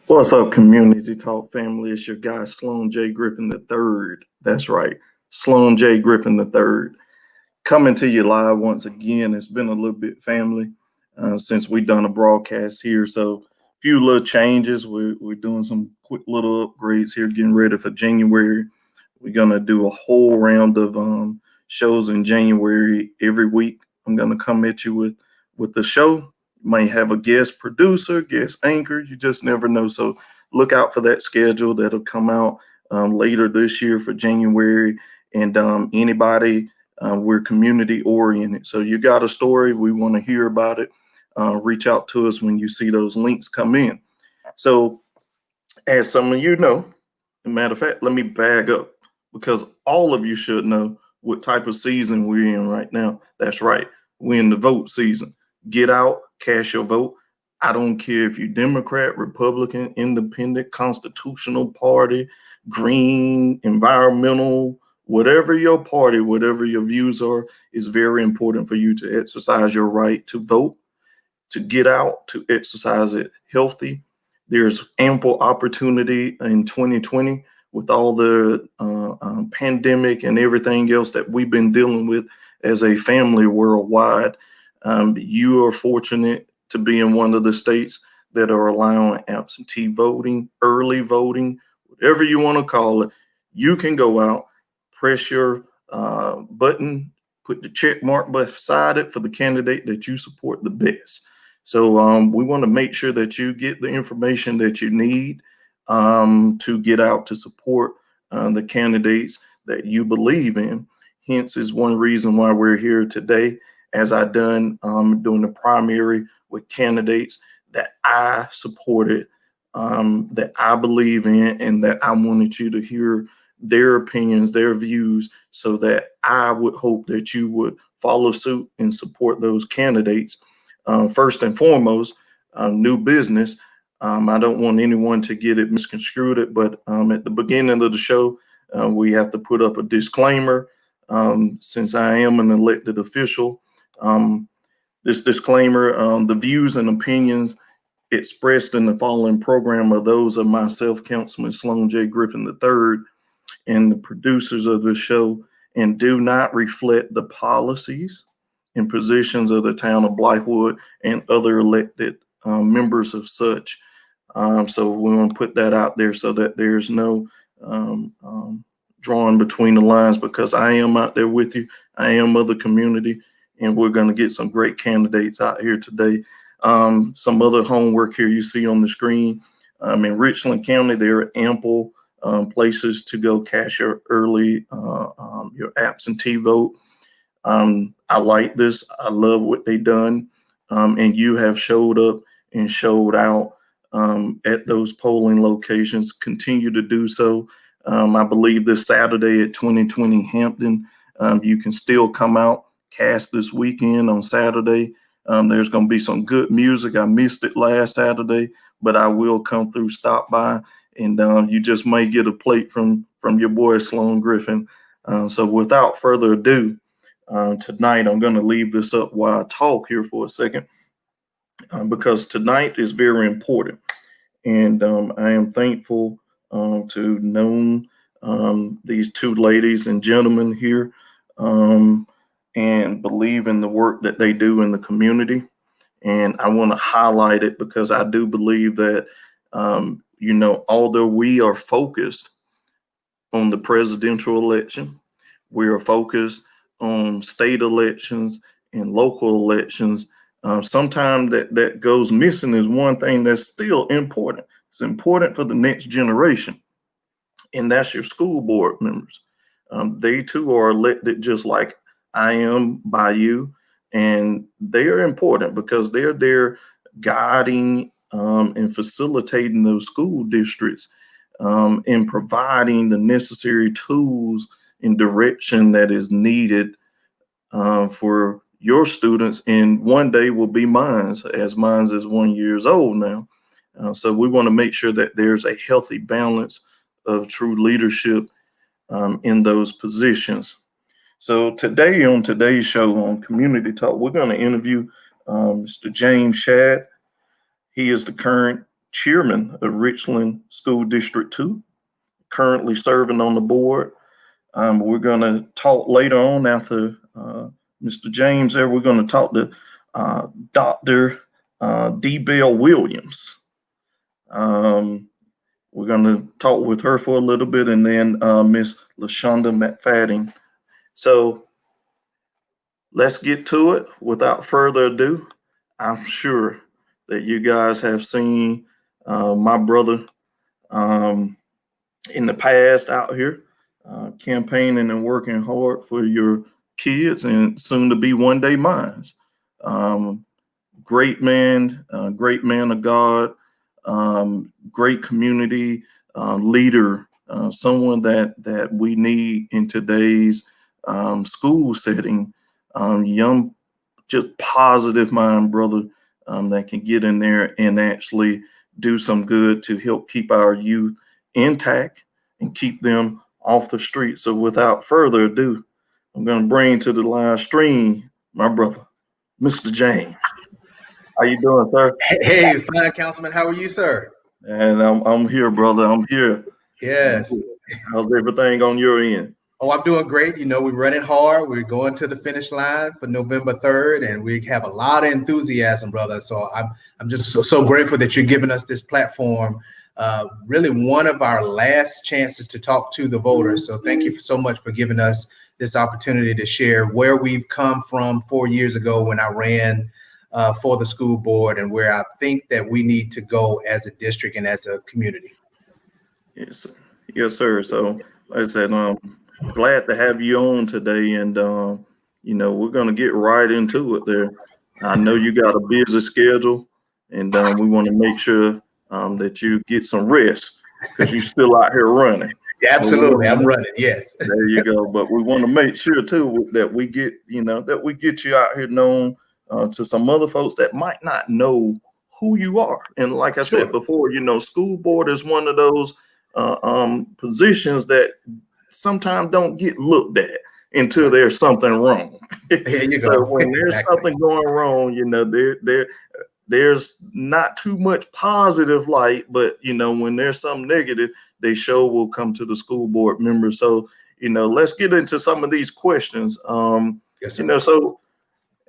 What's up, Community Talk family? It's your guy, Sloan J. Griffin III. That's right, Sloan J. Griffin III. Coming to you live once again. It's been a little bit family since we done a broadcast here. So a few little changes. We're doing some quick little upgrades here, getting ready for January. We're going to do a whole round of shows in January every week. I'm going to come at you with the show. Might have a guest producer, guest anchor. You just never know. So look out for that schedule that'll come out later this year for January. And anybody, we're community oriented. So you got a story, we want to hear about it. Reach out to us when you see those links come in. So as some of you know, as a matter of fact, let me bag up because all of you should know what type of season we're in right now. That's right. We're in the vote season. Get out, cast your vote. I don't care if you're Democrat, Republican, Independent, Constitutional Party, Green, Environmental, whatever your party, whatever your views are, is very important for you to exercise your right to vote, to get out, to exercise it healthy. There's ample opportunity in 2020 with all the pandemic and everything else that we've been dealing with as a family worldwide. You are fortunate to be in one of the states that are allowing absentee voting, early voting, whatever you want to call it. You can go out, press your button, put the check mark beside it for the candidate that you support the best. So we want to make sure that you get the information that you need to get out to support the candidates that you believe in. Hence is one reason why we're here today, as I done during the primary with candidates that I supported, that I believe in, and that I wanted you to hear their opinions, their views, so that I would hope that you would follow suit and support those candidates. First and foremost, new business. I don't want anyone to get it misconstrued, but at the beginning of the show, we have to put up a disclaimer. Since I am an elected official, this disclaimer, the views and opinions expressed in the following program are those of myself, Councilman Sloan J. Griffin III, and the producers of the show, and do not reflect the policies and positions of the town of Blythewood and other elected members of such. So we want to put that out there so that there's no drawing between the lines, because I am out there with you. I am of the community, and we're going to get some great candidates out here today. Some other homework here you see on the screen. In Richland County, there are ample places to go cast your early, your absentee vote. I like this. I love what they done. and you have showed up and showed out at those polling locations. Continue to do so. I believe this Saturday at 2020 Hampton, you can still come out, cast this weekend on Saturday. There's going to be some good music. I missed it last Saturday, but I will come through, stop by, and you just may get a plate from your boy Sloan Griffin. So without further ado, tonight I'm going to leave this up while I talk here for a second, because tonight is very important, and I am thankful to know these two ladies and gentlemen here, and believe in the work that they do in the community. And I want to highlight it because I do believe that, although we are focused on the presidential election, we are focused on state elections and local elections. Sometimes that goes missing is one thing that's still important. It's important for the next generation, and that's your school board members. They too are elected just like I am by you, and they are important because they're there guiding and facilitating those school districts, and providing the necessary tools and direction that is needed for your students, and one day will be mine's, as mine's is 1 year old now. So we want to make sure that there's a healthy balance of true leadership in those positions. So today on today's show on Community Talk, we're going to interview Mr. James Shad. He is the current chairman of Richland School District 2, currently serving on the board. We're going to talk later on after Mr. James there. We're going to talk to Dr. D. Bell Williams. We're going to talk with her for a little bit, and then Miss Lashonda McFadden. So let's get to it. Without further ado, I'm sure that you guys have seen my brother in the past out here campaigning and working hard for your kids and soon to be one day mines. Great man of God, great community leader, someone that we need in today's school setting. Young, just positive mind brother that can get in there and actually do some good to help keep our youth intact and keep them off the street. So without further ado, I'm going to bring to the live stream my brother, Mr. James. How you doing, sir? Hey, fine, Councilman. How are you, sir? And I'm here, brother. I'm here. Yes. How's everything on your end? Oh, I'm doing great. We're running hard. We're going to the finish line for November 3rd, and we have a lot of enthusiasm, brother. So I'm just so grateful that you're giving us this platform. Really one of our last chances to talk to the voters. So thank you so much for giving us this opportunity to share where we've come from 4 years ago when I ran for the school board, and where I think that we need to go as a district and as a community. Yes, sir. So like I said, glad to have you on today, and we're going to get right into it there. I know you got a busy schedule, and we want to make sure that you get some rest because you're still out here running. Absolutely, I'm running. Yes. There you go. But we want to make sure too that we get you out here known to some other folks that might not know who you are. And like I said before, school board is one of those positions that sometimes don't get looked at until there's something wrong. So when there's something going wrong, there's not too much positive light, but when there's something negative, they sure will come to the school board members. So let's get into some of these questions. Yes, sir. So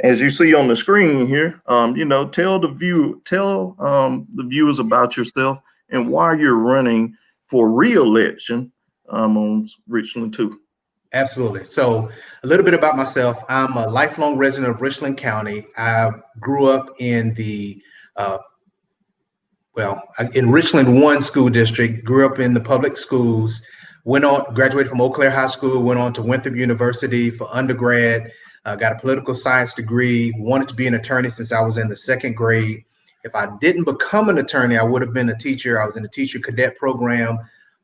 as you see on the screen here, tell the viewers about yourself and why you're running for re-election on Richland 2. Absolutely. So a little bit about myself. I'm a lifelong resident of Richland County. I grew up in the in Richland 1 school district, grew up in the public schools, graduated from Eau Claire High School, went on to Winthrop University for undergrad, got a political science degree, wanted to be an attorney since I was in the second grade. If I didn't become an attorney, I would have been a teacher. I was in the teacher cadet program.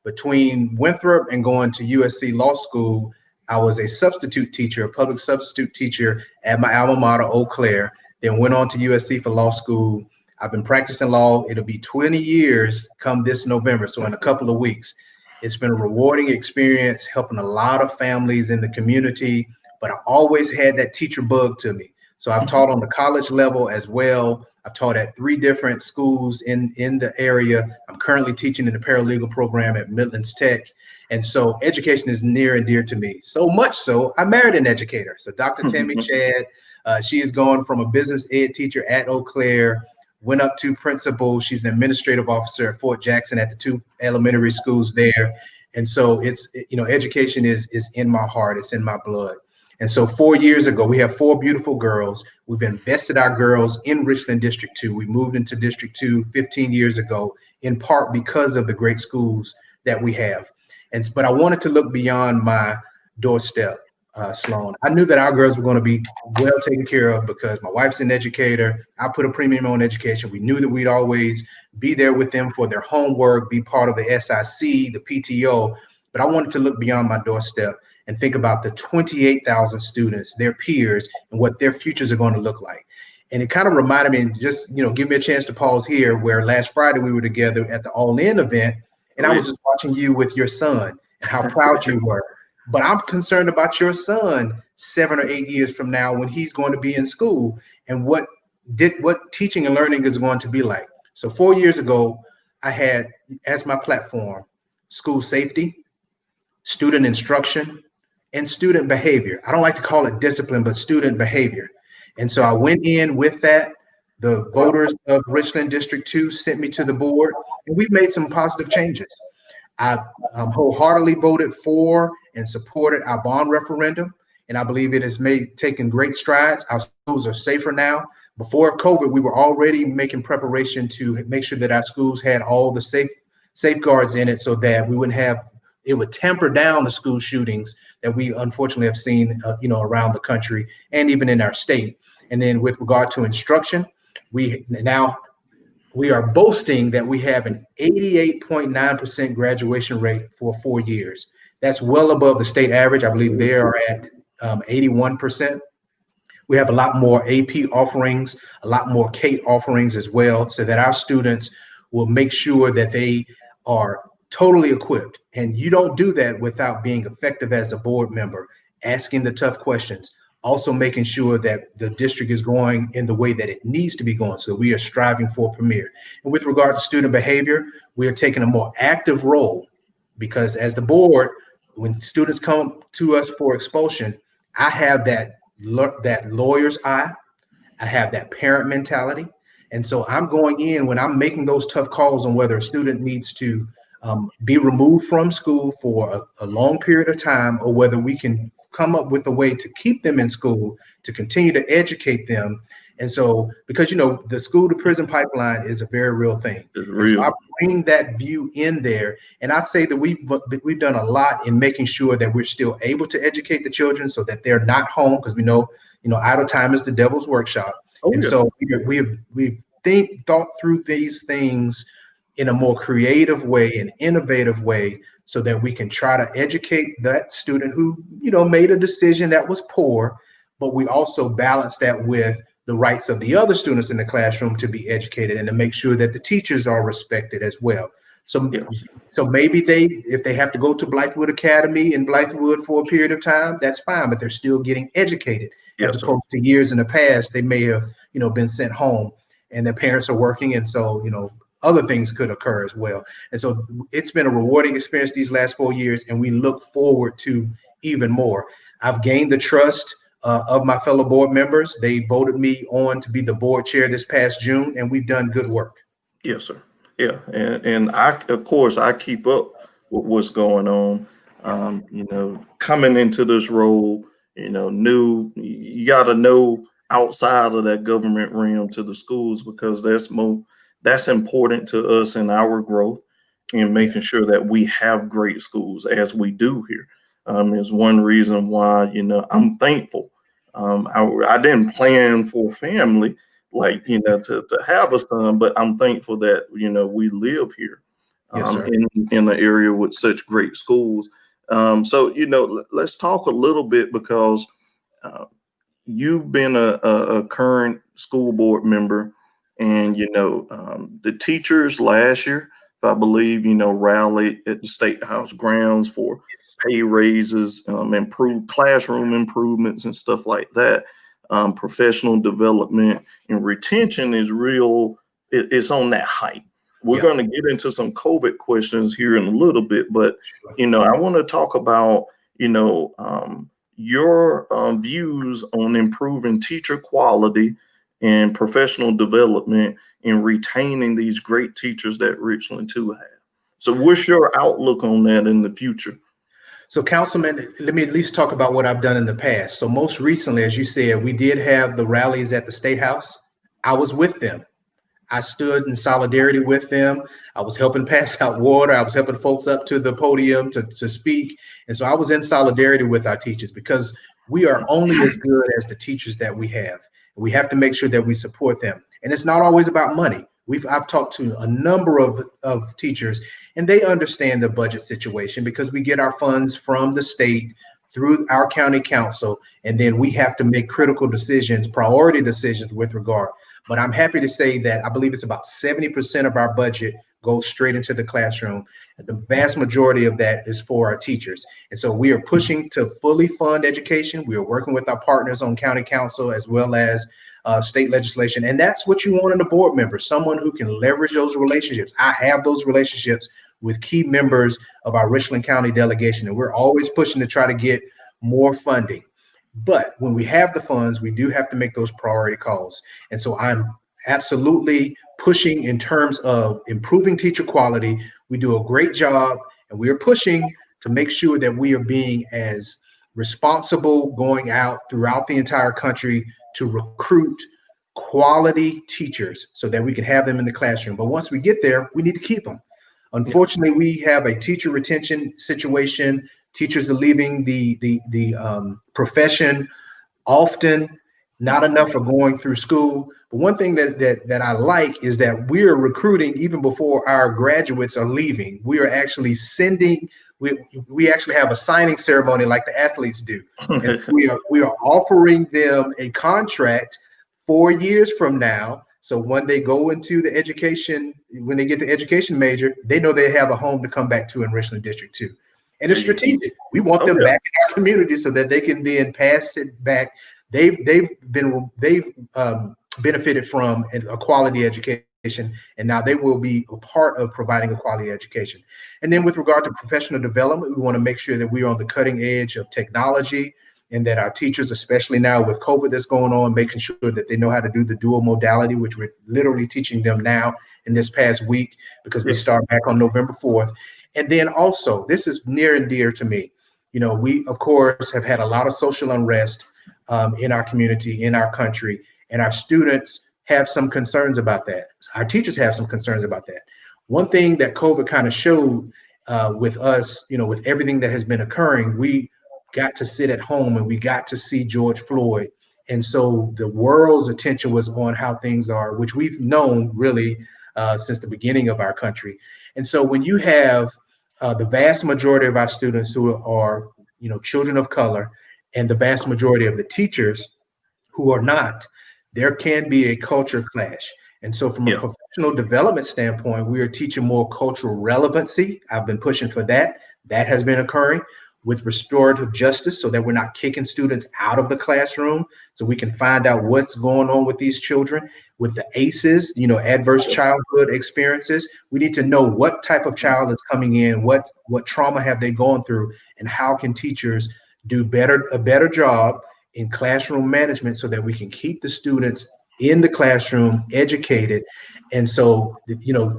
Between Winthrop and going to USC Law School, I was a substitute teacher, a public substitute teacher at my alma mater, Eau Claire, then went on to USC for law school. I've been practicing law. It'll be 20 years come this November, so in a couple of weeks. It's been a rewarding experience, helping a lot of families in the community, but I always had that teacher bug to me. So I've taught on the college level as well. I've taught at 3 different schools in the area. I'm currently teaching in the paralegal program at Midlands Tech. And so education is near and dear to me. So much so, I married an educator. So Dr. Tammy Chad, she is going from a business ed teacher at Eau Claire, went up to principal. She's an administrative officer at Fort Jackson at the 2 elementary schools there. And so it's, education is in my heart. It's in my blood. And so 4 years ago, we have 4 beautiful girls. We've invested our girls in Richland District 2. We moved into District 2 15 years ago, in part because of the great schools that we have. But I wanted to look beyond my doorstep, Sloan. I knew that our girls were going to be well taken care of because my wife's an educator. I put a premium on education. We knew that we'd always be there with them for their homework, be part of the SIC, the PTO. But I wanted to look beyond my doorstep and think about the 28,000 students, their peers, and what their futures are going to look like. And it kind of reminded me, just, give me a chance to pause here, where last Friday we were together at the All In event, and I was just watching you with your son and how proud you were. But I'm concerned about your son 7 or 8 years from now when he's going to be in school and what teaching and learning is going to be like. So 4 years ago, I had as my platform school safety, student instruction, and student behavior. I don't like to call it discipline, but student behavior. And so I went in with that. The voters of Richland District 2 sent me to the board, and we've made some positive changes. I wholeheartedly voted for and supported our bond referendum, and I believe it has taken great strides. Our schools are safer now. Before COVID, we were already making preparation to make sure that our schools had all the safeguards in it so that we wouldn't have, it would temper down the school shootings that we unfortunately have seen, around the country and even in our state. And then with regard to instruction, we are boasting that we have an 88.9% graduation rate for 4 years. That's well above the state average. I believe they are at 81%. We have a lot more AP offerings, a lot more CATE offerings as well, so that our students will make sure that they are totally equipped. And you don't do that without being effective as a board member, asking the tough questions, also making sure that the district is going in the way that it needs to be going. So we are striving for premier. And with regard to student behavior, we are taking a more active role, because as the board, when students come to us for expulsion, I have that lawyer's eye, I have that parent mentality. And so I'm going in when I'm making those tough calls on whether a student needs to be removed from school for a long period of time, or whether we can come up with a way to keep them in school, to continue to educate them. And so, because, the school to prison pipeline is a very real thing. It's real. So I bring that view in there. And I'd say that we've done a lot in making sure that we're still able to educate the children so that they're not home, because we know, idle time is the devil's workshop. So we've thought through these things in a more creative way, an innovative way, so that we can try to educate that student who, made a decision that was poor, but we also balance that with the rights of the other students in the classroom to be educated and to make sure that the teachers are respected as well. So maybe if they have to go to Blythewood Academy in Blythewood for a period of time, that's fine, but they're still getting educated, as opposed to years in the past, they may have, been sent home and their parents are working. And so, other things could occur as well. And so it's been a rewarding experience these last 4 years, and we look forward to even more. I've gained the trust of my fellow board members. They voted me on to be the board chair this past June, and we've done good work. Yes, sir. Yeah. And I, of course, I keep up with what's going on. Coming into this role, you got to know outside of that government realm to the schools, because that's important to us in our growth and making sure that we have great schools, as we do here. Is one reason why, I'm thankful I didn't plan for family, like, to have a son, but I'm thankful that, we live here Yes, sir. in an area with such great schools. So, let's talk a little bit because uh, you've been a current school board member, and the teachers last year, I believe, rallied at the state house grounds for Yes. pay raises, improved classroom improvements and stuff like that. Professional development and retention is real. It's on that height. We're Yeah. going to get into some COVID questions here in a little bit, but Sure. I want to talk about your views on improving teacher quality and professional development and retaining these great teachers that Richland too have. So what's your outlook on that in the future? So, Councilman, let me at least talk about what I've done in the past. So, most recently, as you said, we did have the rallies at the State House. I was with them. I stood in solidarity with them. I was helping pass out water. I was helping folks up to the podium to speak. And so I was in solidarity with our teachers because we are only as good as the teachers that we have. We have to make sure that we support them. And it's not always about money. I've talked to a number of teachers, and they understand the budget situation because we get our funds from the state through our county council, and then we have to make critical decisions, priority decisions with regard. But I'm happy to say that I believe it's about 70% of our budget goes straight into the classroom. And the vast majority of that is for our teachers. And so we are pushing to fully fund education. We are working with our partners on county council as well as state legislation. And that's what you want in a board member, someone who can leverage those relationships. I have those relationships with key members of our Richland County delegation, and we're always pushing to try to get more funding. But when we have the funds, we do have to make those priority calls. And so I'm absolutely pushing in terms of improving teacher quality. We do a great job, and we are pushing to make sure that we are being as responsible going out throughout the entire country to recruit quality teachers so that we can have them in the classroom. But once we get there, we need to keep them. Unfortunately, we have a teacher retention situation. Teachers are leaving the profession often. Not enough are going through school. But one thing that I like is that we're recruiting even before our graduates are leaving. We are actually sending. We actually have a signing ceremony like the athletes do, and we are offering them a contract 4 years from now. So when they go into the education, when they get the education major, they know they have a home to come back to in Richland District 2. And it's strategic. We want them back in our community so that they can then pass it back. They've benefited from a quality education, and now they will be a part of providing a quality education. And then with regard to professional development, we want to make sure that we are on the cutting edge of technology, and that our teachers, especially now with COVID that's going on, making sure that they know how to do the dual modality, which we're literally teaching them now in this past week, because we start back on November 4th. And then also, this is near and dear to me. We, of course, have had a lot of social unrest in our community, in our country, and our students have some concerns about that. Our teachers have some concerns about that. One thing that COVID kind of showed with us, with everything that has been occurring, we got to sit at home and we got to see George Floyd. And so the world's attention was on how things are, which we've known really since the beginning of our country. And so when you have the vast majority of our students who are, children of color, and the vast majority of the teachers who are not, there can be a culture clash. And so from a professional development standpoint, we are teaching more cultural relevancy. I've been pushing for that. That has been occurring with restorative justice so that we're not kicking students out of the classroom, so we can find out what's going on with these children. With the ACEs, adverse childhood experiences, we need to know what type of child is coming in, what trauma have they gone through, and how can teachers do a better job in classroom management so that we can keep the students in the classroom educated. And so,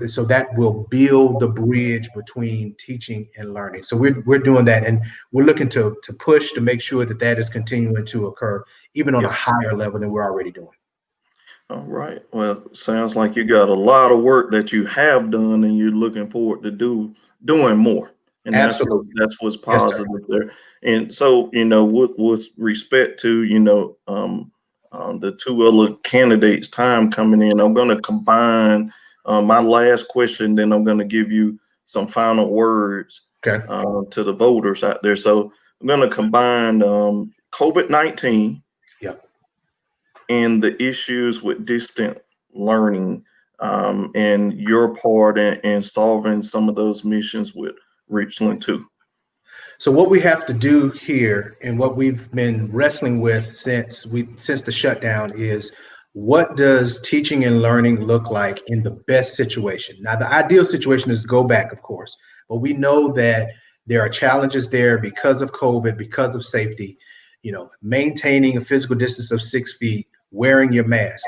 so that will build the bridge between teaching and learning. So we're doing that, and we're looking to push to make sure that that is continuing to occur, even on a higher level than we're already doing. All right. Well, sounds like you got a lot of work that you have done and you're looking forward to doing more. And Absolutely. that's what's Yes, sir. positive there. And so, with respect to, the two other candidates' time coming in, I'm going to combine my last question, then I'm going to give you some final words Okay. to the voters out there. So I'm going to combine COVID-19 Yep. and the issues with distant learning, and your part in solving some of those missions with Richland too. So what we have to do here, and what we've been wrestling with since the shutdown, is what does teaching and learning look like in the best situation? Now, the ideal situation is to go back, of course, but we know that there are challenges there because of COVID, because of safety. Maintaining a physical distance of 6 feet, wearing your mask.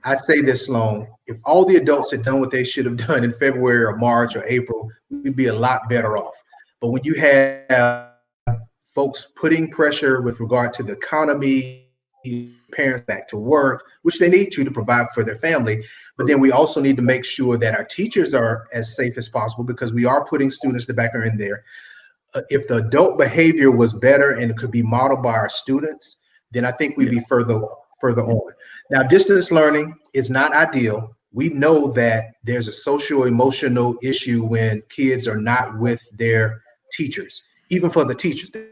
I'd say this, Sloan, if all the adults had done what they should have done in February or March or April, we'd be a lot better off. But when you have folks putting pressure with regard to the economy, parents back to work, which they need to provide for their family, but then we also need to make sure that our teachers are as safe as possible because we are putting students that back are in there. If the adult behavior was better and could be modeled by our students, then I think we'd be further on. Now, distance learning is not ideal. We know that there's a social emotional issue when kids are not with their teachers, even for the teachers. The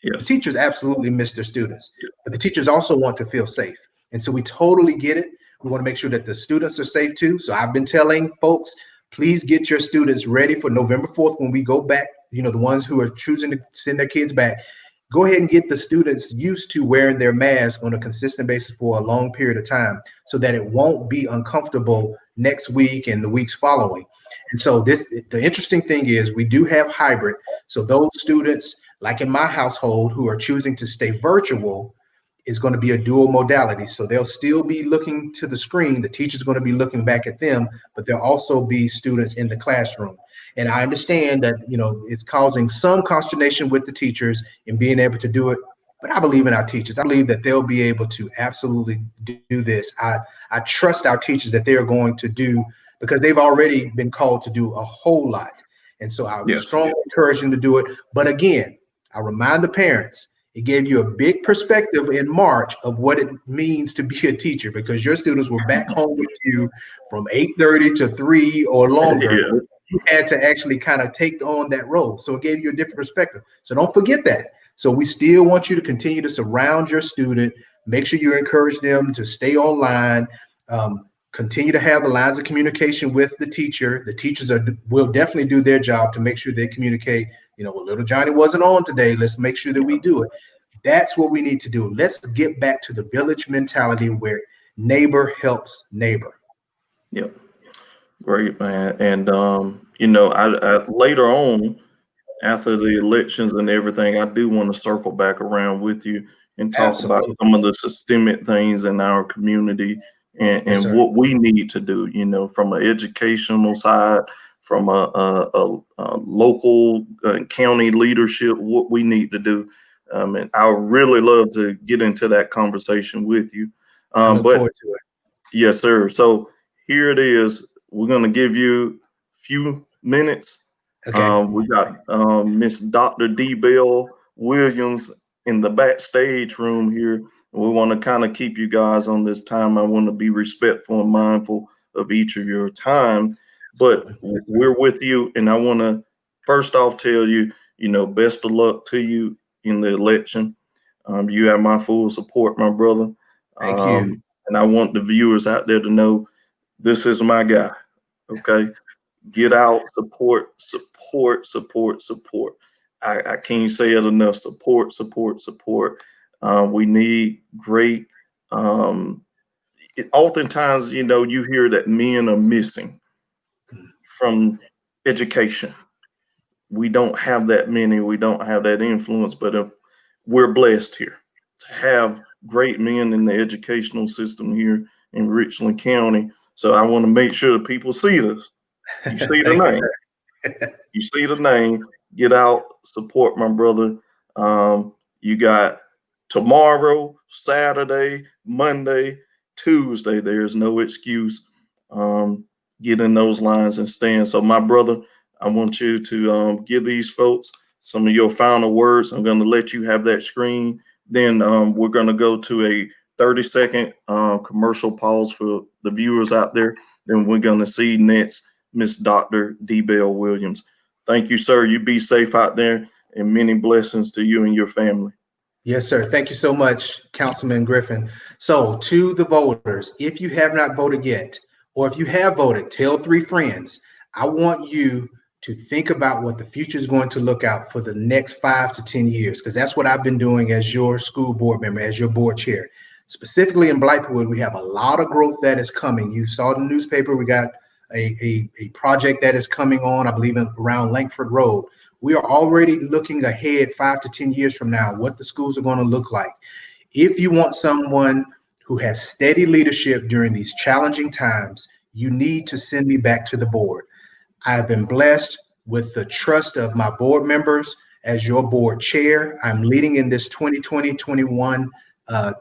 Yes. teachers absolutely miss their students, but the teachers also want to feel safe. And so we totally get it. We want to make sure that the students are safe too. So I've been telling folks, please get your students ready for November 4th when we go back. The ones who are choosing to send their kids back, go ahead and get the students used to wearing their mask on a consistent basis for a long period of time so that it won't be uncomfortable next week and the weeks following. And so the interesting thing is we do have hybrid. So those students, like in my household, who are choosing to stay virtual, is going to be a dual modality. So they'll still be looking to the screen. The teacher's going to be looking back at them, but there'll also be students in the classroom. And I understand that, it's causing some consternation with the teachers in being able to do it, but I believe in our teachers. I believe that they'll be able to absolutely do this. I trust our teachers that they are going to do, because they've already been called to do a whole lot. And so I would strongly encourage them to do it. But again, I remind the parents, it gave you a big perspective in March of what it means to be a teacher, because your students were back home with you from 8:30 to 3 or longer. Yeah. You had to actually kind of take on that role. So it gave you a different perspective. So don't forget that. So we still want you to continue to surround your student. Make sure you encourage them to stay online. Continue to have the lines of communication with the teacher. The teachers will definitely do their job to make sure they communicate. Well, little Johnny wasn't on today. Let's make sure that we do it. That's what we need to do. Let's get back to the village mentality where neighbor helps neighbor. Yep. Great, man. And I later on, after the elections and everything, I do want to circle back around with you and talk about Absolutely. some of the systemic things in our community Yes, and sir. what we need to do, from an educational side, from a local county leadership, what we need to do. And I would really love to get into that conversation with you. I look But forward to it. yes, sir. So here it is. We're going to give you a few minutes. Okay. We got Miss Dr. D. Bell Williams in the backstage room here. We want to kind of keep you guys on this time. I want to be respectful and mindful of each of your time, but we're with you. And I want to first off tell you, best of luck to you in the election. You have my full support, my brother. Thank you. And I want the viewers out there to know this is my guy. Okay. Get out, support, support, support, support. I can't say it enough. Support, support, support. We need great. Oftentimes, you hear that men are missing from education. We don't have that many. We don't have that influence, but if we're blessed here to have great men in the educational system here in Richland County. So I want to make sure that people see this. You see the Thank you, name. sir. You see the name. Get out, support my brother. You got tomorrow, Saturday, Monday, Tuesday. There's no excuse. Get in those lines and stand. So my brother, I want you to give these folks some of your final words. I'm going to let you have that screen. Then we're going to go to a 30-second commercial pause for the viewers out there. Then we're going to see next Miss Dr. D. Bell Williams. Thank you, sir. You be safe out there, and many blessings to you and your family. Yes, sir. Thank you so much, Councilman Griffin. So to the voters, if you have not voted yet, or if you have voted, tell 3 friends. I want you to think about what the future is going to look out for the next 5 to 10 years, because that's what I've been doing as your school board member, as your board chair. Specifically in Blythewood, we have a lot of growth that is coming. You saw the newspaper, we got a project that is coming on, I believe, around Langford Road. We are already looking ahead 5 to 10 years from now, what the schools are going to look like. If you want someone who has steady leadership during these challenging times, you need to send me back to the board. I have been blessed with the trust of my board members as your board chair. I'm leading in this 2020-21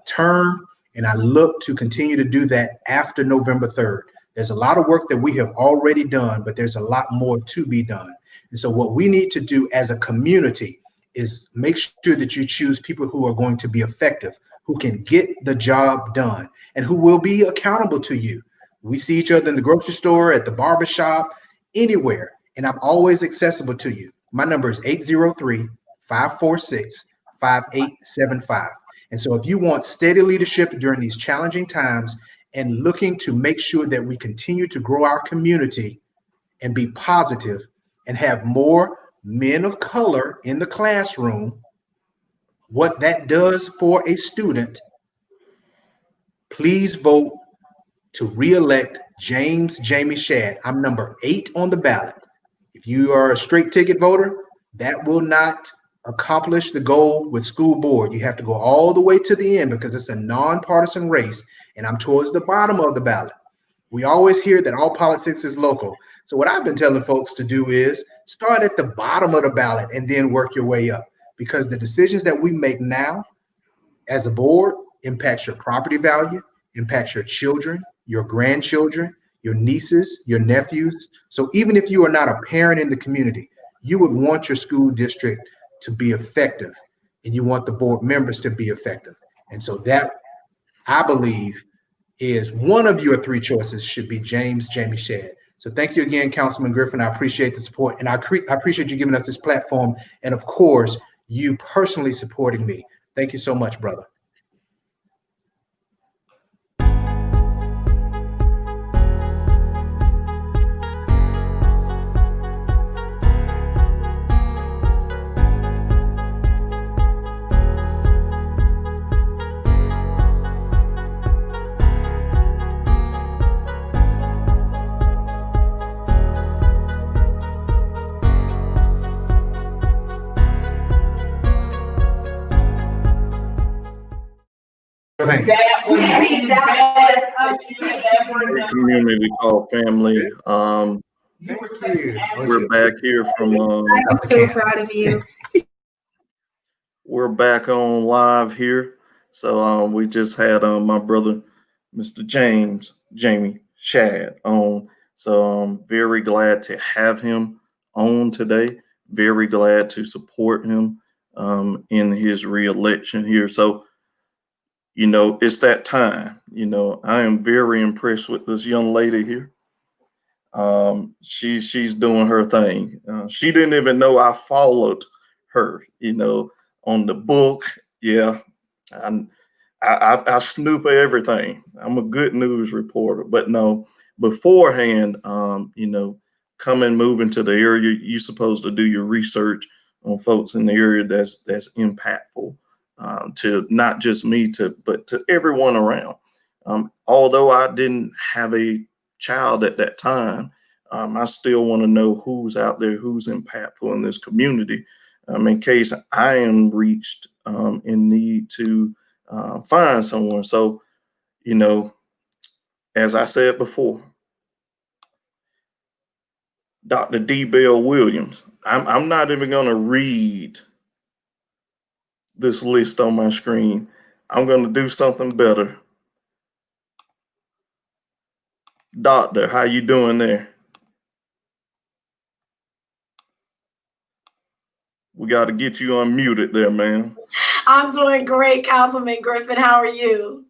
term, and I look to continue to do that after November 3rd. There's a lot of work that we have already done, but there's a lot more to be done. And so what we need to do as a community is make sure that you choose people who are going to be effective, who can get the job done, and who will be accountable to you. We see each other in the grocery store, at the barbershop, anywhere, and I'm always accessible to you. My number is 803-546-5875. And so if you want steady leadership during these challenging times and looking to make sure that we continue to grow our community and be positive and have more men of color in the classroom, what that does for a student, please vote to re-elect James Jamie Shadd. I'm number 8 on the ballot. If you are a straight ticket voter, that will not accomplish the goal with school board. You have to go all the way to the end because it's a nonpartisan race, and I'm towards the bottom of the ballot. We always hear that all politics is local. So what I've been telling folks to do is start at the bottom of the ballot and then work your way up, because the decisions that we make now as a board impacts your property value, impacts your children, your grandchildren, your nieces, your nephews. So even if you are not a parent in the community, you would want your school district to be effective, and you want the board members to be effective. And so that, I believe, is one of your 3 choices should be James Jamie Shadd. So thank you again, Councilman Griffin. I appreciate the support, and I appreciate you giving us this platform, and of course, you personally supporting me. Thank you so much, brother. Community called family. We're back here from. I'm so proud of you. We're back on live here. So we just had my brother, Mr. James Jamie Shadd, on. So I'm very glad to have him on today. Very glad to support him in his re-election here. So, you know, it's that time. You know, I am very impressed with this young lady here. She's doing her thing. She didn't even know I followed her, you know, on the book. Yeah, I snoop at everything. I'm a good news reporter. But no, beforehand, you know, moving to the area, you're supposed to do your research on folks in the area that's impactful to not just me, but to everyone around. Although I didn't have a child at that time, I still want to know who's out there, who's impactful in this community, in case I am reached in need to find someone. So, you know, as I said before, Dr. D. Bell Williams, I'm not even going to read this list on my screen. I'm going to do something better. Doctor, how you doing there? We got to get you unmuted there, man. I'm doing great, Councilman Griffin. How are you?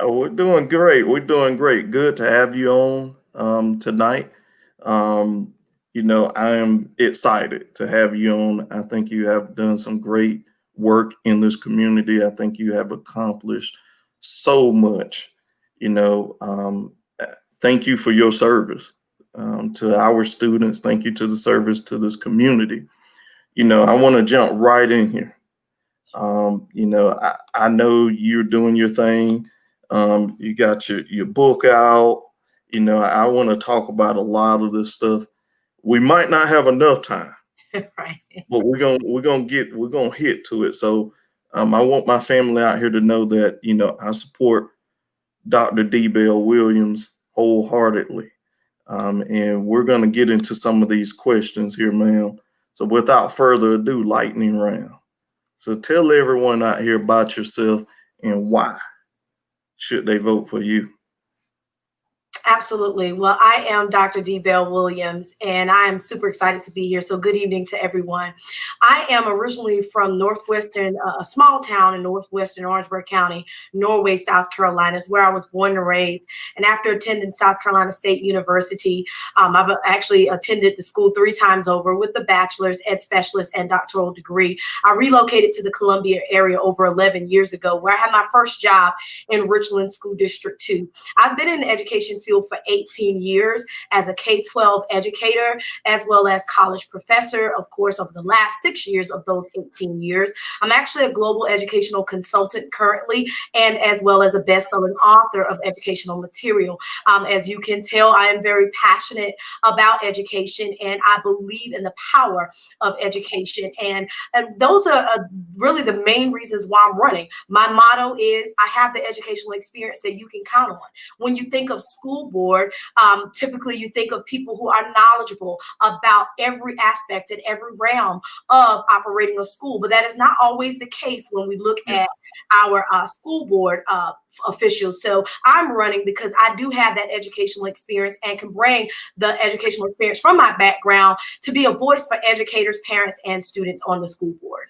We're doing great. We're doing great. Good to have you on tonight. Um, I am excited to have you on. I think you have done some great work in this community. I think you have accomplished so much. You know, um, Thank you for your service to our students. Thank you to the service to this community. I want to jump right in here. I know you're doing your thing. You got your book out. I want to talk about a lot of this stuff. We might not have enough time, Right. but we're gonna hit to it. So I want my family out here to know that I support Dr. D. Bell Williams wholeheartedly. And we're gonna get into some of these questions here, ma'am. So without further ado, lightning round. So tell everyone out here about yourself and why should they vote for you. Absolutely. Well, I am Dr. D. Bell Williams, and I am super excited to be here. So good evening to everyone. I am originally from Northwestern, a small town in Northwestern Orangeburg County, Norway, South Carolina, is where I was born and raised. And after attending South Carolina State University, I've actually attended the school 3 times over with the bachelor's, ed specialist, and doctoral degree. I relocated to the Columbia area over 11 years ago, where I had my first job in Richland School District 2. I've been in the education field for 18 years as a K-12 educator, as well as college professor, of course, over the last 6 years of those 18 years. I'm actually a global educational consultant currently, and as well as a best-selling author of educational material. As you can tell, I am very passionate about education, and I believe in the power of education. And those are really the main reasons why I'm running. My motto is, I have the educational experience that you can count on. When you think of school board, typically you think of people who are knowledgeable about every aspect and every realm of operating a school, but that is not always the case when we look at our school board officials. So I'm running because I do have that educational experience and can bring the educational experience from my background to be a voice for educators, parents, and students on the school board.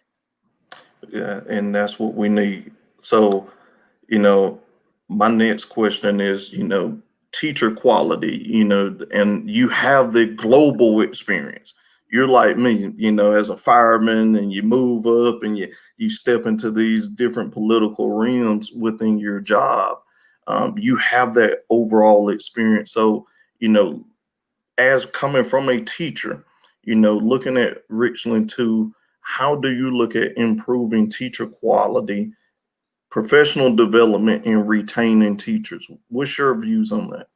Yeah, and that's what we need. So, my next question is, teacher quality, and you have the global experience. You're like me, as a fireman, and you move up and you step into these different political realms within your job. You have that overall experience. So, as coming from a teacher, looking at Richland too, how do you look at improving teacher quality, professional development, and retaining teachers? What's your views on that?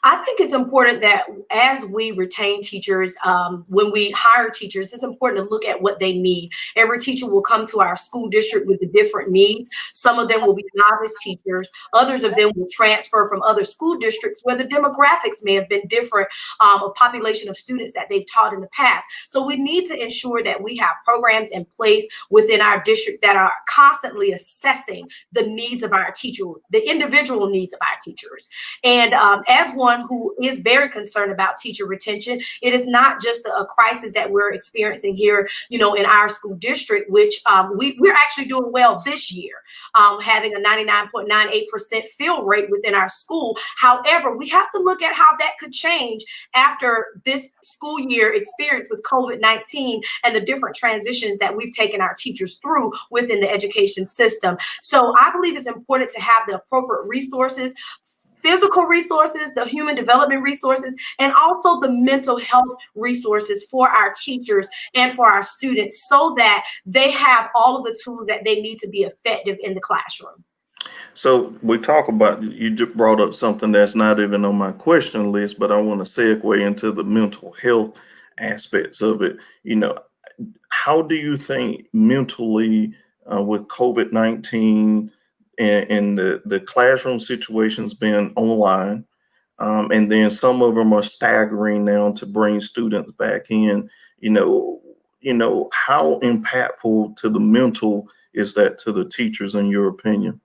I think it's important that as we retain teachers, when we hire teachers, it's important to look at what they need. Every teacher will come to our school district with the different needs. Some of them will be novice teachers. Others of them will transfer from other school districts where the demographics may have been different, a population of students that they've taught in the past. So we need to ensure that we have programs in place within our district that are constantly assessing the needs of our teachers, the individual needs of our teachers. And as one who is very concerned about teacher retention, it is not just a crisis that we're experiencing here, in our school district, which we're actually doing well this year, having a 99.98% fill rate within our school. However, we have to look at how that could change after this school year experience with COVID-19 and the different transitions that we've taken our teachers through within the education system. So I believe it's important to have the appropriate resources, physical resources, the human development resources, and also the mental health resources for our teachers and for our students so that they have all of the tools that they need to be effective in the classroom. So we talk about, you just brought up something that's not even on my question list, but I want to segue into the mental health aspects of it. How do you think mentally with COVID-19 and the classroom situation's been online, and then some of them are staggering now to bring students back in, how impactful to the mental is that to the teachers, in your opinion?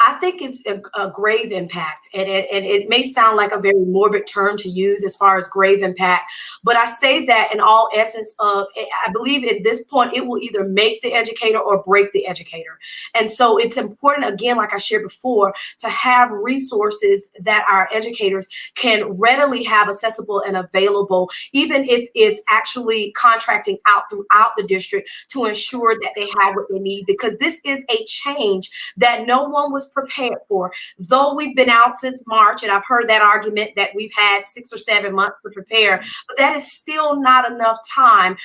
I think it's a grave impact, and it may sound like a very morbid term to use as far as grave impact, but I say that in all essence of, I believe at this point it will either make the educator or break the educator. And so it's important, again, like I shared before, to have resources that our educators can readily have accessible and available, even if it's actually contracting out throughout the district to ensure that they have what they need, because this is a change that no one was prepared for. Though we've been out since March, and I've heard that argument that we've had 6 or 7 months to prepare, but that is still not enough time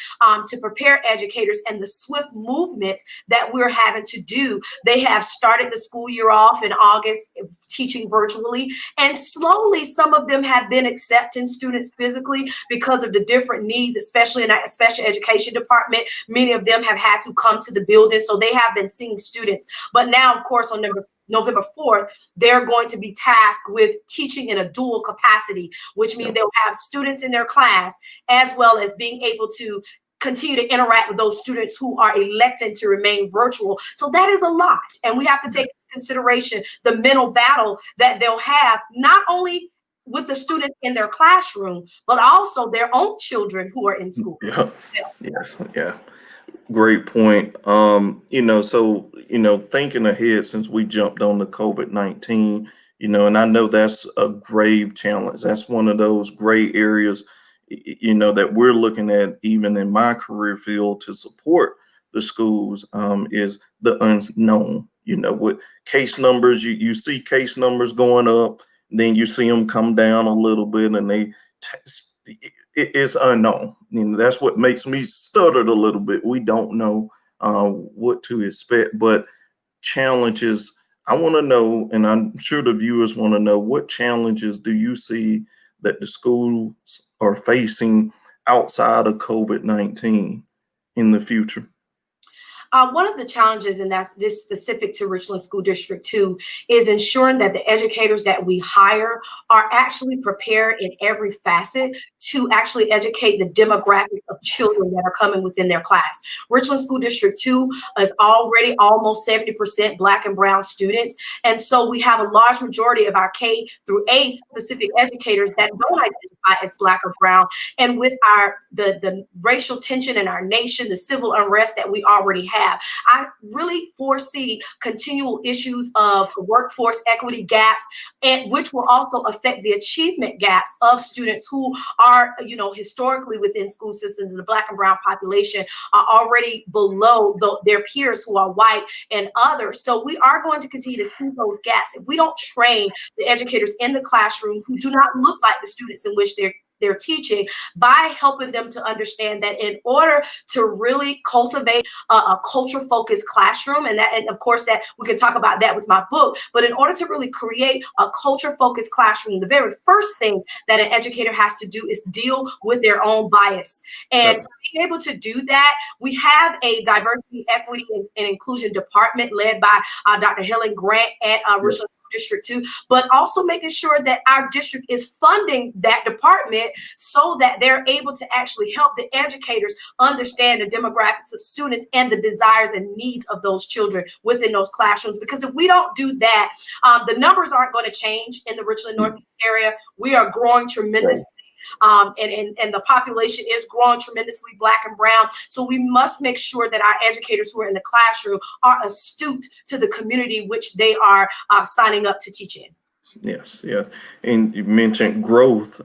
to prepare educators, and the swift movements that we're having to do. They have started the school year off in August teaching virtually, and slowly some of them have been accepting students physically because of the different needs, especially in that special education department. Many of them have had to come to the building, so they have been seeing students. But now, of course, on November 4th, they're going to be tasked with teaching in a dual capacity, which means they'll have students in their class as well as being able to continue to interact with those students who are electing to remain virtual. So that is a lot. And we have to take into consideration the mental battle that they'll have, not only with the students in their classroom, but also their own children who are in school. Yeah. Yes. Yeah. Great point. So, thinking ahead, since we jumped on the COVID-19, and I know that's a grave challenge. That's one of those gray areas, that we're looking at, even in my career field, to support the schools, is the unknown. With case numbers, you see case numbers going up, then you see them come down a little bit, and it is unknown. That's what makes me stutter a little bit. We don't know what to expect, but challenges, I want to know, and I'm sure the viewers want to know, what challenges do you see that the schools are facing outside of COVID-19 in the future? One of the challenges, and that's this specific to Richland School District 2, is ensuring that the educators that we hire are actually prepared in every facet to actually educate the demographics of children that are coming within their class. Richland School District 2 is already almost 70% Black and Brown students. And so we have a large majority of our K through 8 specific educators that don't identify as Black or Brown. And with the racial tension in our nation, the civil unrest that we already have, I really foresee continual issues of workforce equity gaps, and which will also affect the achievement gaps of students who are, historically within school systems. The Black and Brown population are already below their peers who are white and others. So we are going to continue to see those gaps if we don't train the educators in the classroom who do not look like the students in which they're teaching, by helping them to understand that in order to really cultivate a culture-focused classroom, and of course that we can talk about that with my book, but in order to really create a culture-focused classroom, the very first thing that an educator has to do is deal with their own bias. And being able to do that, we have a diversity, equity, and inclusion department led by Dr. Helen Grant at Richland District 2, but also making sure that our district is funding that department so that they're able to actually help the educators understand the demographics of students and the desires and needs of those children within those classrooms. Because if we don't do that, the numbers aren't going to change in the Richland Northeast area. We are growing tremendously. And the population is growing tremendously, Black and Brown. So we must make sure that our educators who are in the classroom are astute to the community which they are signing up to teach in. Yes. And you mentioned growth.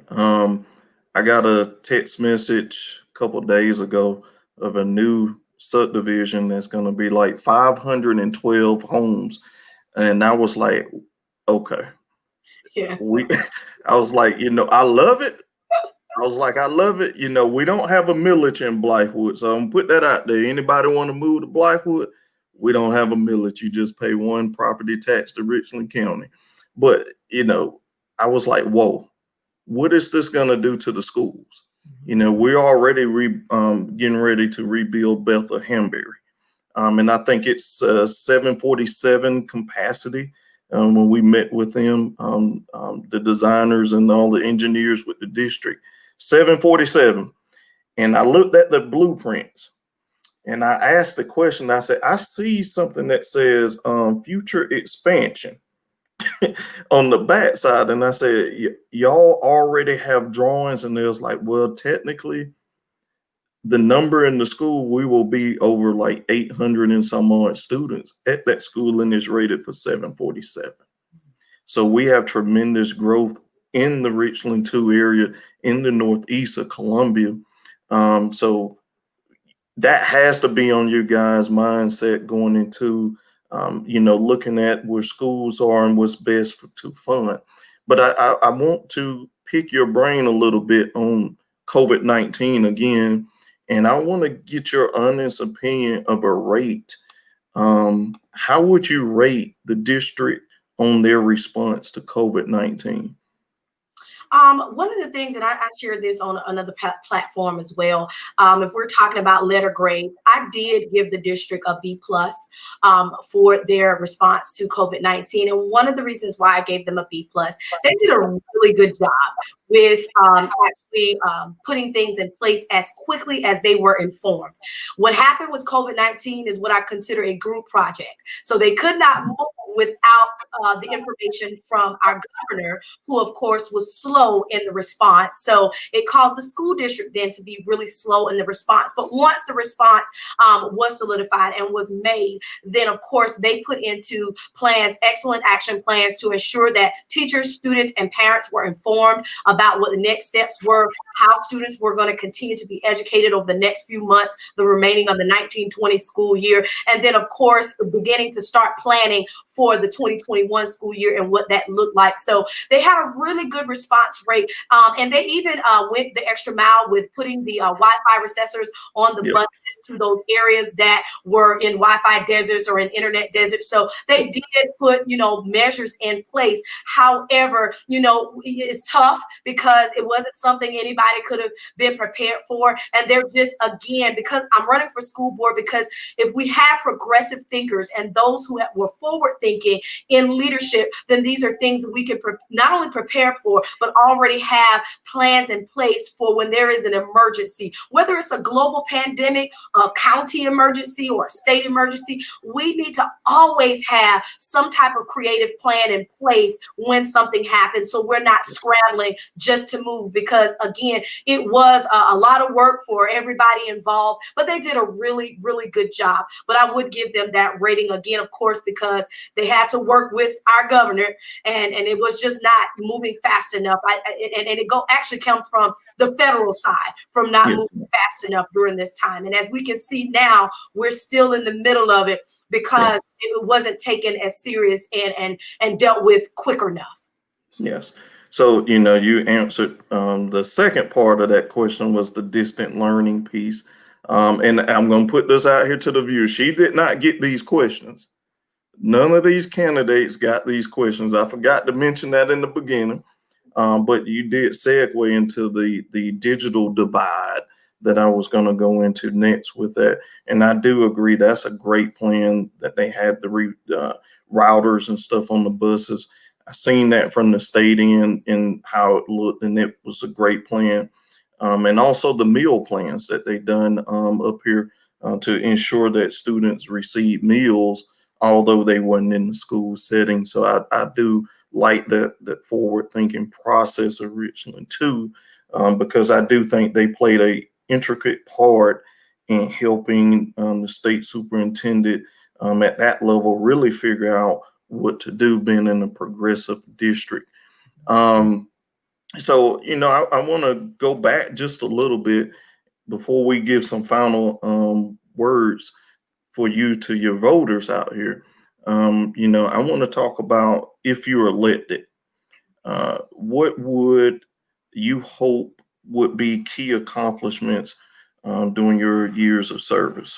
I got a text message a couple of days ago of a new subdivision that's going to be like 512 homes. And I was like, okay. Yeah. I was like, I love it. I love it. We don't have a millage in Blythewood. So I'm put that out there. Anybody want to move to Blythewood? We don't have a millage. You just pay one property tax to Richland County. But, I was like, whoa, what is this going to do to the schools? We're already getting ready to rebuild Bethel Hanbury. And I think it's 747 capacity. When we met with them, the designers and all the engineers with the district, 747. And I looked at the blueprints and I asked the question, I said, I see something that says future expansion. on the back side, and I said, y'all already have drawings, and they was like, well, technically, the number in the school, we will be over like 800 and some odd students at that school, and it's rated for 747. So we have tremendous growth in the Richland 2 area in the northeast of Columbia. So that has to be on your guys' mindset going into, looking at where schools are and what's best to fund. But I want to pick your brain a little bit on COVID-19 again, and I want to get your honest opinion of a rate. How would you rate the district on their response to COVID-19? One of the things, and I shared this on another platform as well. If we're talking about letter grades, I did give the district a B plus for their response to COVID-19. And one of the reasons why I gave them a B plus, they did a really good job with actually putting things in place as quickly as they were informed. What happened with COVID-19 is what I consider a group project. So they could not move without the information from our governor, who of course was slow in the response. So it caused the school district then to be really slow in the response. But once the response was solidified and was made, then of course they put into plans, excellent action plans to ensure that teachers, students, and parents were informed about what the next steps were, how students were going to continue to be educated over the next few months, the remaining of the 1920 school year. And then of course, beginning to start planning for the 2021 school year and what that looked like. So they had a really good response rate. And they even went the extra mile with putting the Wi-Fi recessors on the buses to those areas that were in Wi-Fi deserts or in internet deserts. So they did put, measures in place. However, it's tough because it wasn't something anybody could have been prepared for. And they're just, again, because I'm running for school board, because if we have progressive thinkers and those who were forward thinking in leadership, then these are things that we can not only prepare for, but already have plans in place for when there is an emergency, whether it's a global pandemic, a county emergency, or a state emergency. We need to always have some type of creative plan in place when something happens, so we're not scrambling just to move, because again, it was a lot of work for everybody involved, but they did a really, really good job. But I would give them that rating again, of course, because they had to work with our governor, and it was just not moving fast enough. And it actually comes from the federal side, from not moving fast enough during this time. And as we can see now, we're still in the middle of it because it wasn't taken as serious and dealt with quick enough. Yes. So, you answered the second part of that question was the distant learning piece. And I'm going to put this out here to the viewer. She did not get these questions. None of these candidates got these questions. I forgot to mention that in the beginning, but you did segue into the digital divide that I was going to go into next with that. And I do agree that's a great plan that they had the routers and stuff on the buses. I seen that from the state end and how it looked, and it was a great plan. And also the meal plans that they done up here to ensure that students receive meals, although they weren't in the school setting. So I do like that forward thinking process of Richland too, because I do think they played a intricate part in helping the state superintendent at that level really figure out what to do being in a progressive district. So, I want to go back just a little bit before we give some final words for you to your voters out here. I want to talk about, if you're elected, what would you hope would be key accomplishments during your years of service?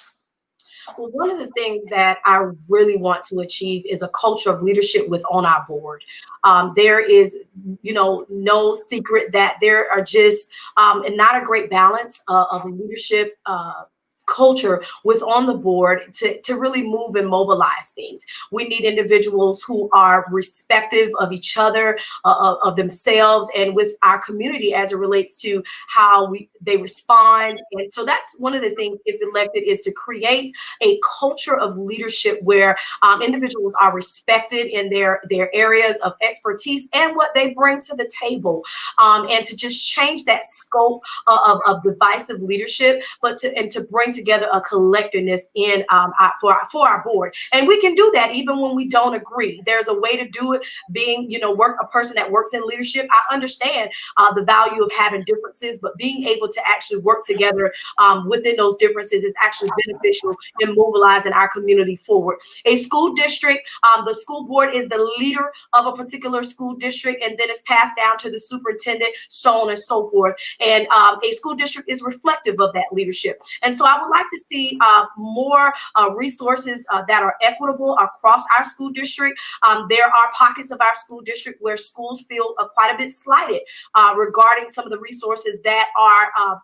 Well, one of the things that I really want to achieve is a culture of leadership on our board. There is, no secret that there are just not a great balance of leadership culture with on the board to really move and mobilize things. We need individuals who are respective of each other, of themselves, and with our community as it relates to how they respond. And so that's one of the things, if elected, is to create a culture of leadership where individuals are respected in their areas of expertise and what they bring to the table, and to just change that scope of divisive leadership, but to bring together a collectiveness in for our board. And we can do that even when we don't agree. There's a way to do it. Being, a person that works in leadership, I understand the value of having differences, but being able to actually work together within those differences is actually beneficial in mobilizing our community forward. A school district, the school board is the leader of a particular school district, and then it's passed down to the superintendent, so on and so forth. And a school district is reflective of that leadership. And so I would like to see more resources that are equitable across our school district. There are pockets of our school district where schools feel quite a bit slighted regarding some of the resources that are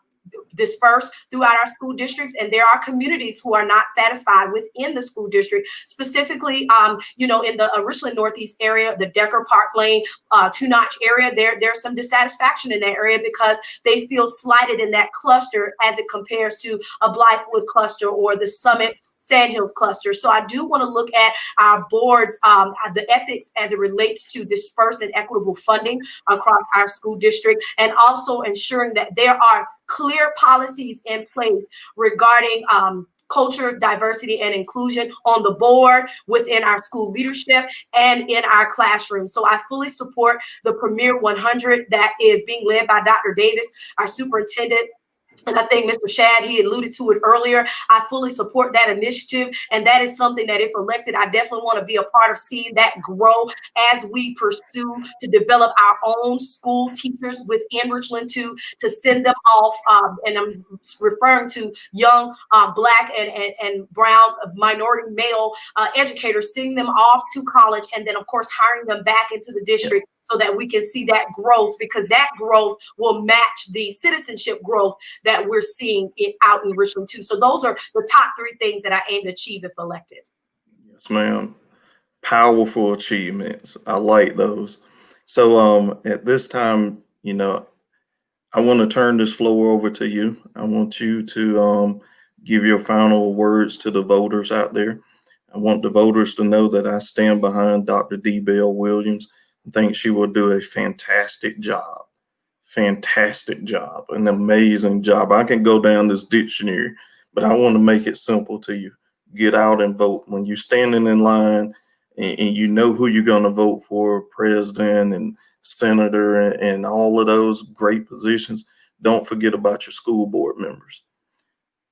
dispersed throughout our school districts, and there are communities who are not satisfied within the school district, specifically in the Richland Northeast area, the Decker Park Lane, Two Notch area. There's some dissatisfaction in that area because they feel slighted in that cluster as it compares to a Blythewood cluster or the Summit Sandhills cluster. So I do want to look at our boards, the ethics as it relates to dispersing equitable funding across our school district, and also ensuring that there are clear policies in place regarding culture, diversity, and inclusion on the board, within our school leadership, and in our classroom. So I fully support the Premier 100 that is being led by Dr. Davis, our superintendent. And I think Mr. Shad, he alluded to it earlier. I fully support that initiative. And that is something that, if elected, I definitely want to be a part of seeing that grow as we pursue to develop our own school teachers within Richland to send them off. And I'm referring to young Black and brown minority male educators, sending them off to college, and then, of course, hiring them back into the district, so that we can see that growth, because that growth will match the citizenship growth that we're seeing out in Richland too. So those are the top three things that I aim to achieve if elected. Yes, ma'am. Powerful achievements. I like those. So at this time, I want to turn this floor over to you. I want you to give your final words to the voters out there. I want the voters to know that I stand behind Dr. D. Bell Williams. I think she will do a fantastic job, an amazing job. I can go down this dictionary, but I want to make it simple to you. Get out and vote. When you're standing in line and you know who you're going to vote for, president and senator and all of those great positions, don't forget about your school board members.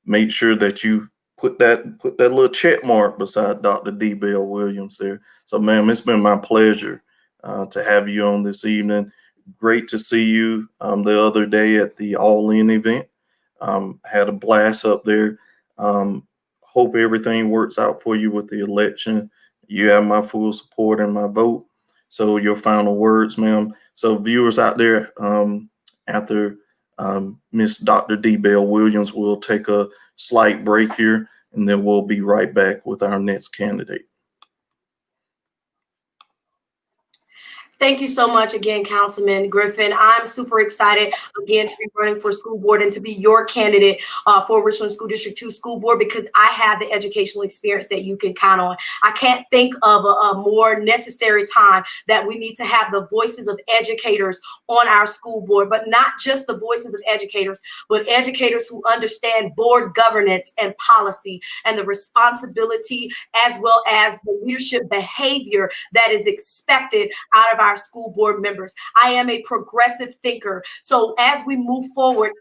Make sure that you put that little check mark beside Dr. D. Bell Williams there. So, ma'am, it's been my pleasure to have you on this evening. Great to see you the other day at the All In event. Had a blast up there. Hope everything works out for you with the election. You have my full support and my vote. So your final words, ma'am. So viewers out there, after Miss Dr. D. Bell Williams, we'll take a slight break here, and then we'll be right back with our next candidate. Thank you so much again, Councilman Griffin. I'm super excited again to be running for school board and to be your candidate for Richland School District 2 School Board, because I have the educational experience that you can count on. I can't think of a more necessary time that we need to have the voices of educators on our school board, but not just the voices of educators, but educators who understand board governance and policy and the responsibility, as well as the leadership behavior that is expected out of our school board members. I am a progressive thinker. So as we move forward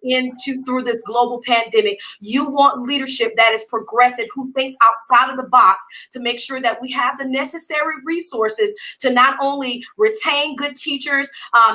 through this global pandemic, you want leadership that is progressive, who thinks outside of the box, to make sure that we have the necessary resources to not only retain good teachers,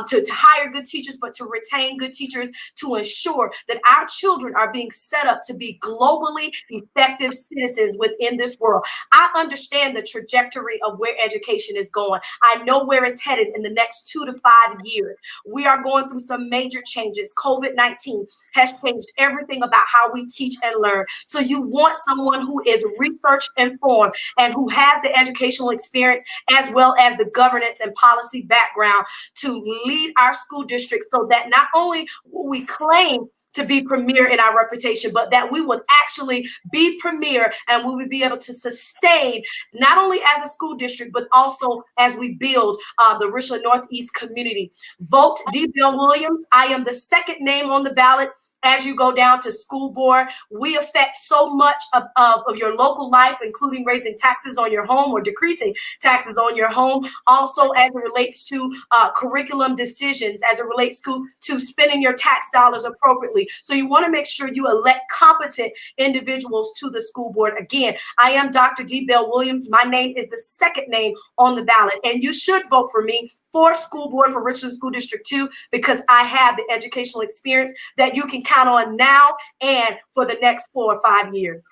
to hire good teachers, but to retain good teachers, to ensure that our children are being set up to be globally effective citizens within this world. I understand the trajectory of where education is going. I know where it's headed headed in the next 2 to 5 years. We are going through some major changes. COVID-19 has changed everything about how we teach and learn. So you want someone who is research informed and who has the educational experience as well as the governance and policy background to lead our school district, so that not only will we claim to be premier in our reputation, but that we would actually be premier and we would be able to sustain not only as a school district, but also as we build the Richland Northeast community. Vote D. Bell Williams. I am the second name on the ballot. As you go down to school board, we affect so much of your local life, including raising taxes on your home or decreasing taxes on your home. Also, as it relates to curriculum decisions, as it relates to spending your tax dollars appropriately. So you want to make sure you elect competent individuals to the school board. Again, I am Dr. D. Bell Williams. My name is the second name on the ballot, and you should vote for me for school board for Richland School District 2, because I have the educational experience that you can count on now and for the next 4 or 5 years.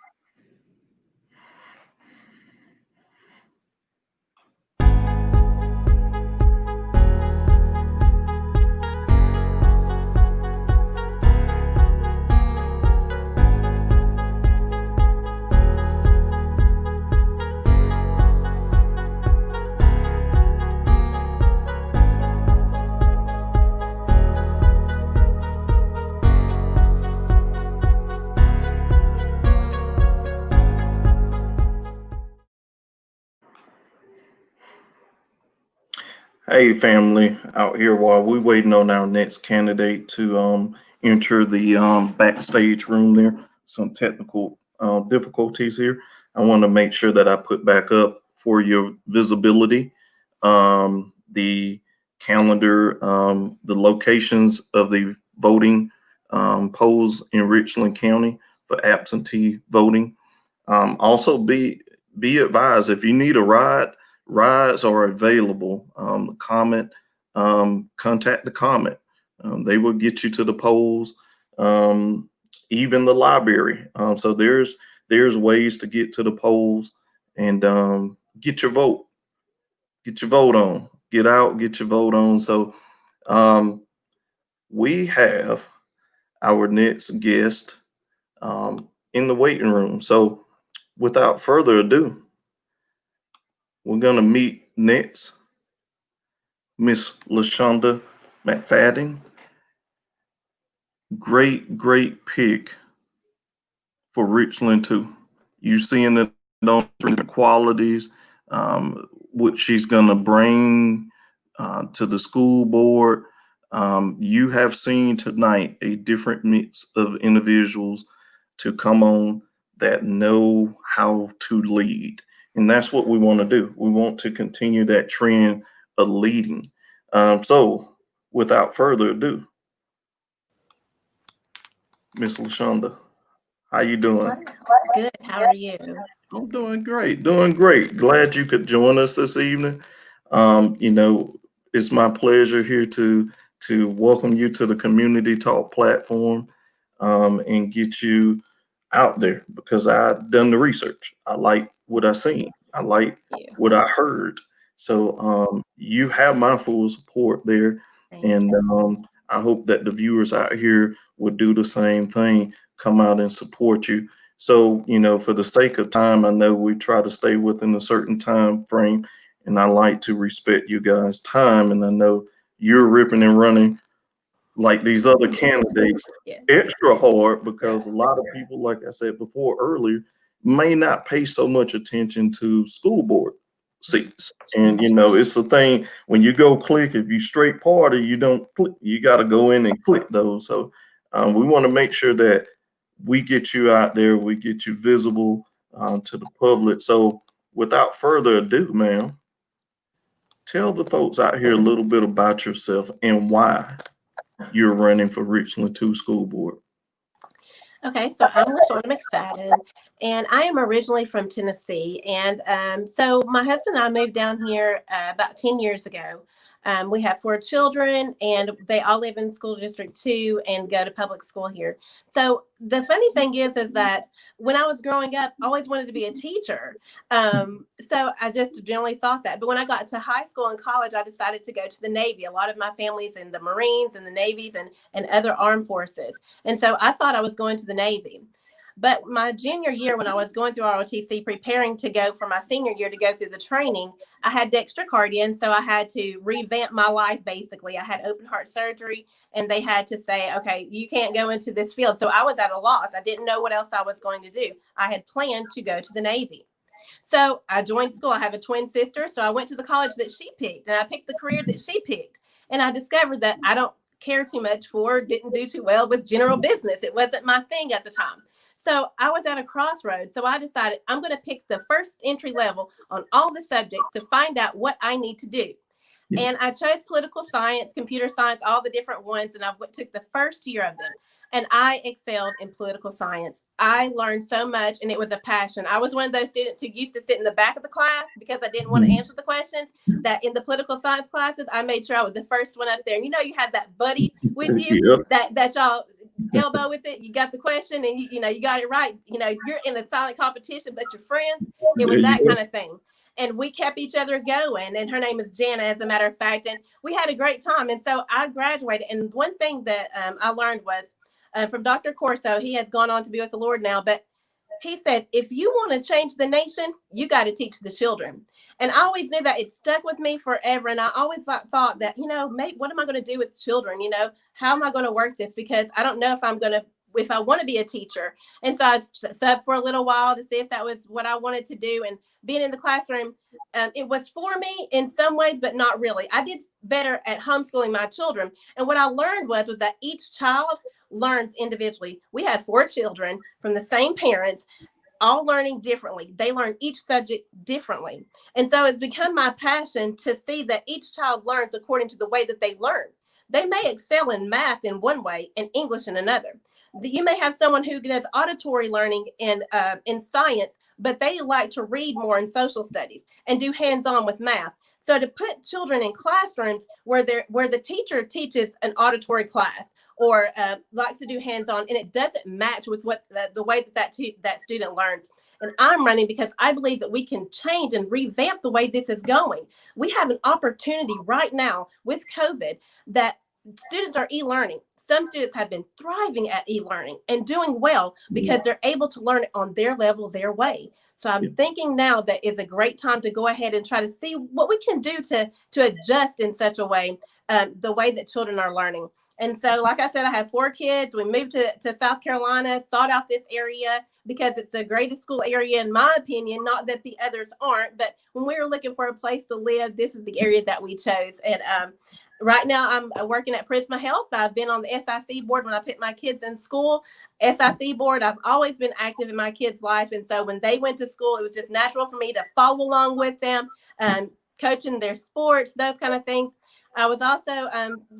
Hey, family, out here while we waiting on our next candidate to enter the backstage room there. Some technical difficulties here. I want to make sure that I put back up for your visibility the calendar, the locations of the voting polls in Richland County for absentee voting. Also, be advised, if you need a ride, rides are available. Contact the Comet. They will get you to the polls, even the library. So there's ways to get to the polls and get your vote. Get your vote on. Get out, get your vote on. So we have our next guest in the waiting room. So without further ado, we're going to meet next Miss Lashonda McFadden. Great pick for Richland too. You seeing it on the qualities, what she's going to bring to the school board. You have seen tonight a different mix of individuals to come on that know how to lead. And that's what we want to do. We want to continue that trend of leading. So without further ado, Miss Lashonda, how you doing? Good. How are you? I'm doing great. Glad you could join us this evening. It's my pleasure here to welcome you to the Community Talk platform and get you out there, because I've done the research. I like what I seen. I like what I heard. So you have my full support there. And I hope that the viewers out here would do the same thing, come out and support you. So, for the sake of time, I know we try to stay within a certain time frame, and I like to respect you guys' time. And I know you're ripping and running like these other candidates extra hard, because a lot of people, like I said before earlier, may not pay so much attention to school board seats. And it's the thing, when you go click, if you straight party, you don't click, you got to go in and click those. So we want to make sure that we get you out there, we get you visible to the public. So without further ado, ma'am, tell the folks out here a little bit about yourself and why you're running for Richland 2 School Board. Okay, so I'm Lashonda McFadden, and I am originally from Tennessee. And so my husband and I moved down here about 10 years ago. We have 4 children, and they all live in school district 2 and go to public school here. So the funny thing is that when I was growing up, I always wanted to be a teacher. So I just generally thought that. But when I got to high school and college, I decided to go to the Navy. A lot of my family's in the Marines and the Navies and other armed forces. And so I thought I was going to the Navy. But my junior year, when I was going through ROTC, preparing to go for my senior year to go through the training, I had dextrocardia. And so I had to revamp my life, basically. I had open heart surgery, and they had to say, okay, you can't go into this field. So I was at a loss. I didn't know what else I was going to do. I had planned to go to the Navy. So I joined school. I have a twin sister. So I went to the college that she picked, and I picked the career that she picked. And I discovered that I don't care too much for, didn't do too well with general business. It wasn't my thing at the time. So I was at a crossroads. So I decided I'm going to pick the first entry level on all the subjects to find out what I need to do. And I chose political science, computer science, all the different ones. And I took the first year of them. And I excelled in political science. I learned so much, and it was a passion. I was one of those students who used to sit in the back of the class because I didn't want to answer the questions. That in the political science classes, I made sure I was the first one up there. And you had that buddy with you that y'all elbow with it. You got the question, and you got it right. You're in a silent competition, but your friends, it was that kind of thing. And we kept each other going. And her name is Jana, as a matter of fact. And we had a great time. And so I graduated. And one thing that I learned was from Dr. Corso, he has gone on to be with the Lord now, but he said, if you want to change the nation, you got to teach the children. And I always knew that. It stuck with me forever. And I always thought that, what am I going to do with children? How am I going to work this? Because I don't know if I want to be a teacher. And so I subbed for a little while to see if that was what I wanted to do. And being in the classroom, it was for me in some ways, but not really. I did better at homeschooling my children. And what I learned was that each child learns individually. We had 4 children from the same parents, all learning differently. They learn each subject differently. And so it's become my passion to see that each child learns according to the way that they learn. They may excel in math in one way and English in another. You may have someone who does auditory learning in science, but they like to read more in social studies and do hands-on with math. So to put children in classrooms where the teacher teaches an auditory class or likes to do hands-on, and it doesn't match with what the way that student learns. And I'm running because I believe that we can change and revamp the way this is going. We have an opportunity right now with COVID that students are e-learning. Some students have been thriving at e-learning and doing well because they're able to learn it on their level, their way. So I'm thinking now that is a great time to go ahead and try to see what we can do to adjust in such a way, the way that children are learning. And so, like I said, I have 4 kids. We moved to South Carolina, sought out this area because it's the greatest school area, in my opinion, not that the others aren't, but when we were looking for a place to live, this is the area that we chose. And right now I'm working at Prisma Health. I've been on the SIC board when I put my kids in school. SIC board, I've always been active in my kids' life. And so when they went to school, it was just natural for me to follow along with them, coaching their sports, those kind of things. I was also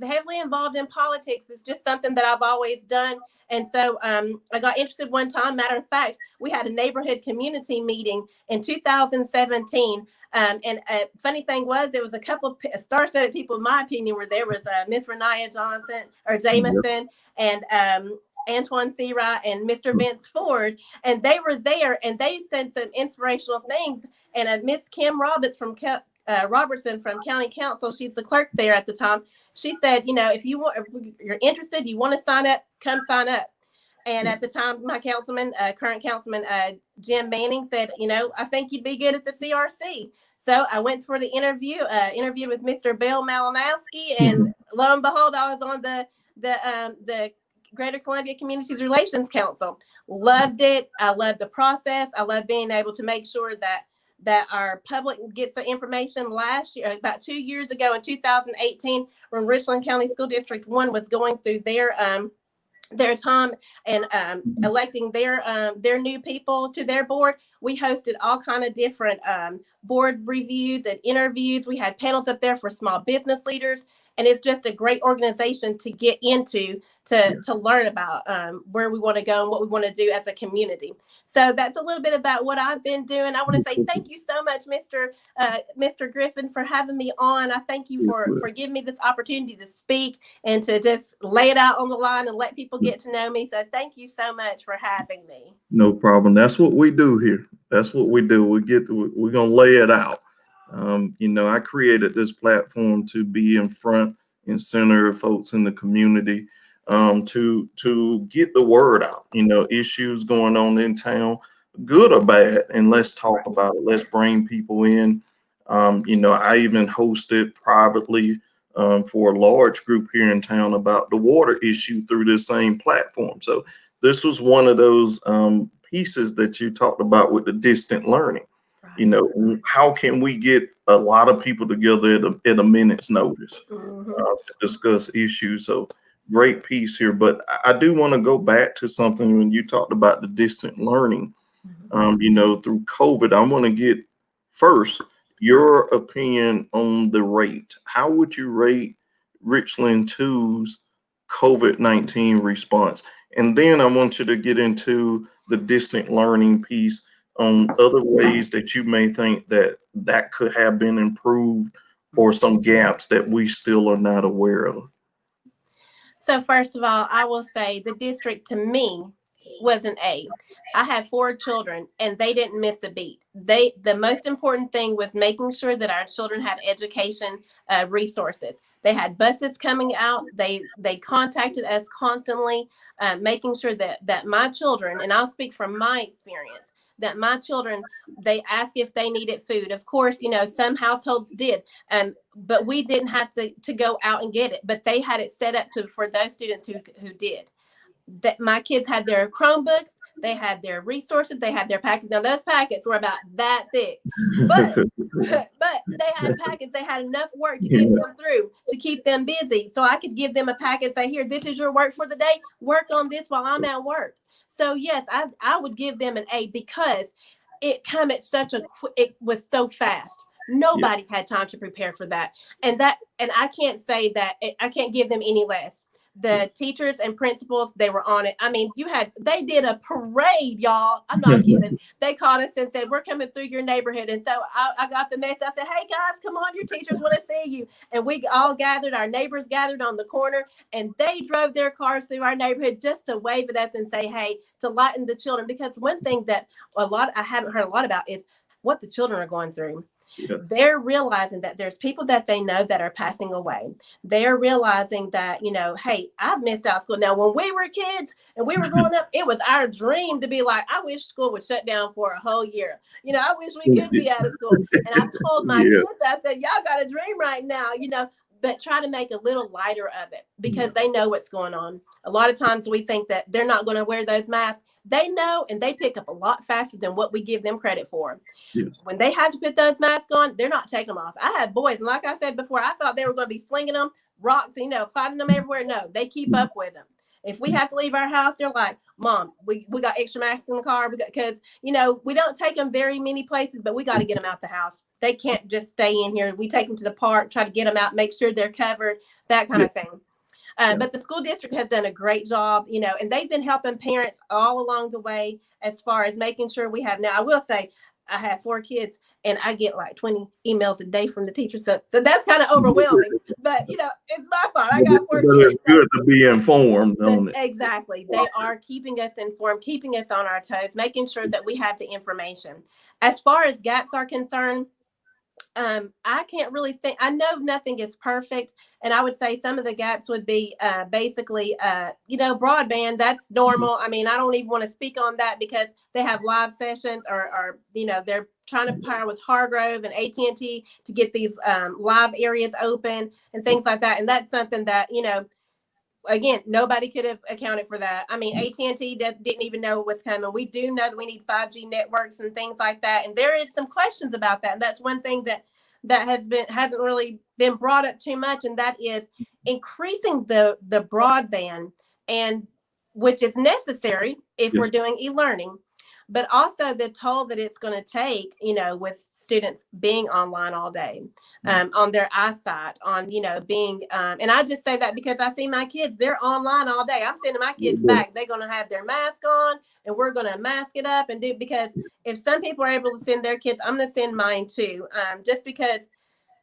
heavily involved in politics. It's just something that I've always done. And so I got interested one time. Matter of fact, we had a neighborhood community meeting in 2017. And funny thing was, there was a couple of star-studded people, in my opinion, where there was Miss Renaya Jameson and Antoine Sera and Mr. Vince Ford. And they were there and they said some inspirational things. And Miss Kim Robertson from County Council, she's the clerk there at the time. She said, if you're interested, you want to sign up, come sign up. And at the time, my current councilman, Jim Manning said, I think you'd be good at the CRC. So I went for the interviewed with Mr. Bill Malinowski, and lo and behold, I was on the Greater Columbia Communities Relations Council. Loved it. I loved the process. I love being able to make sure that our public gets the information. Last year, about 2 years ago in 2018, when Richland County School District 1 was going through their time and electing their new people to their board, we hosted all kind of different board reviews and interviews. We had panels up there for small business leaders. And it's just a great organization to get into, to learn about where we want to go and what we want to do as a community. So that's a little bit about what I've been doing. I want to say thank you so much, Mr. Griffin, for having me on. I thank you for giving me this opportunity to speak and to just lay it out on the line and let people get to know me. So thank you so much for having me. No problem. That's what we do here. That's what we do. We're gonna lay it out. I created this platform to be in front and center of folks in the community, to get the word out. Issues going on in town, good or bad, and let's talk about it. Let's bring people in. I even hosted privately for a large group here in town about the water issue through this same platform. So this was one of those pieces that you talked about with the distant learning. How can we get a lot of people together at a minute's notice to discuss issues? So great piece here. But I do want to go back to something when you talked about the distant learning. Through COVID, I want to get first your opinion on the rate. How would you rate Richland 2's COVID-19 response? And then I want you to get into the distant learning piece on other ways that you may think that could have been improved, or some gaps that we still are not aware of. So first of all, I will say the district to me was an A. I had 4 children and they didn't miss a beat. The most important thing was making sure that our children had education resources. They had buses coming out. They contacted us constantly, making sure that my children, and I'll speak from my experience, that my children, they asked if they needed food. Of course, some households did, but we didn't have to go out and get it. But they had it set up for those students who did. That my kids had their Chromebooks, they had their resources, they had their packets. Now those packets were about that thick, but they had packets. They had enough work to get them through, to keep them busy. So I could give them a packet, say, here, this is your work for the day. Work on this while I'm at work. So yes, I would give them an A, because it came at it was so fast. Nobody had time to prepare for that. And I can't say that, I can't give them any less. The teachers and principals, they were on it. I mean, they did a parade, y'all. I'm not kidding. They called us and said, we're coming through your neighborhood. And so I got the message. I said, hey guys, come on, your teachers want to see you. And we all gathered, our neighbors gathered on the corner, and they drove their cars through our neighborhood just to wave at us and say, hey, to lighten the children. Because one thing that I haven't heard a lot about is what the children are going through. Yes. They're realizing that there's people that they know that are passing away. They're realizing that, hey, I've missed out school. Now, when we were kids and we were growing up, it was our dream to be like, I wish school would shut down for a whole year. I wish we could be out of school. And I told my kids, I said, y'all got a dream right now, but try to make a little lighter of it, because they know what's going on. A lot of times we think that they're not going to wear those masks. They know, and they pick up a lot faster than what we give them credit for. Yes. When they have to put those masks on, they're not taking them off. I had boys, and like I said before, I thought they were going to be slinging them, rocks, fighting them everywhere. No, they keep up with them. If we have to leave our house, they're like, Mom, we got extra masks in the car. Because, we don't take them very many places, but we got to get them out the house. They can't just stay in here. We take them to the park, try to get them out, make sure they're covered, that kind of thing. But the school district has done a great job, and they've been helping parents all along the way as far as making sure we have. Now, I will say I have 4 kids and I get like 20 emails a day from the teachers. So that's kind of overwhelming, but it's my fault. I got 4 kids. It's good to be informed on it. Exactly. They are keeping us informed, keeping us on our toes, making sure that we have the information. As far as gaps are concerned, I can't really think. I know nothing is perfect, and I would say some of the gaps would be basically, broadband. That's normal. I mean, I don't even want to speak on that because they have live sessions, or they're trying to partner with Hargrove and AT&T to get these live areas open and things like that. And that's something that again, nobody could have accounted for that. I mean, AT&T didn't even know what was coming. We do know that we need 5G networks and things like that. And there is some questions about that. And that's one thing that hasn't really been brought up too much. And that is increasing the broadband, and which is necessary if we're doing e-learning. but also the toll that it's going to take, with students being online all day, on their eyesight, on, being, and I just say that because I see my kids, they're online all day. I'm sending my kids back. They're going to have their mask on, and we're going to mask it up and do, because if some people are able to send their kids, I'm going to send mine too, just because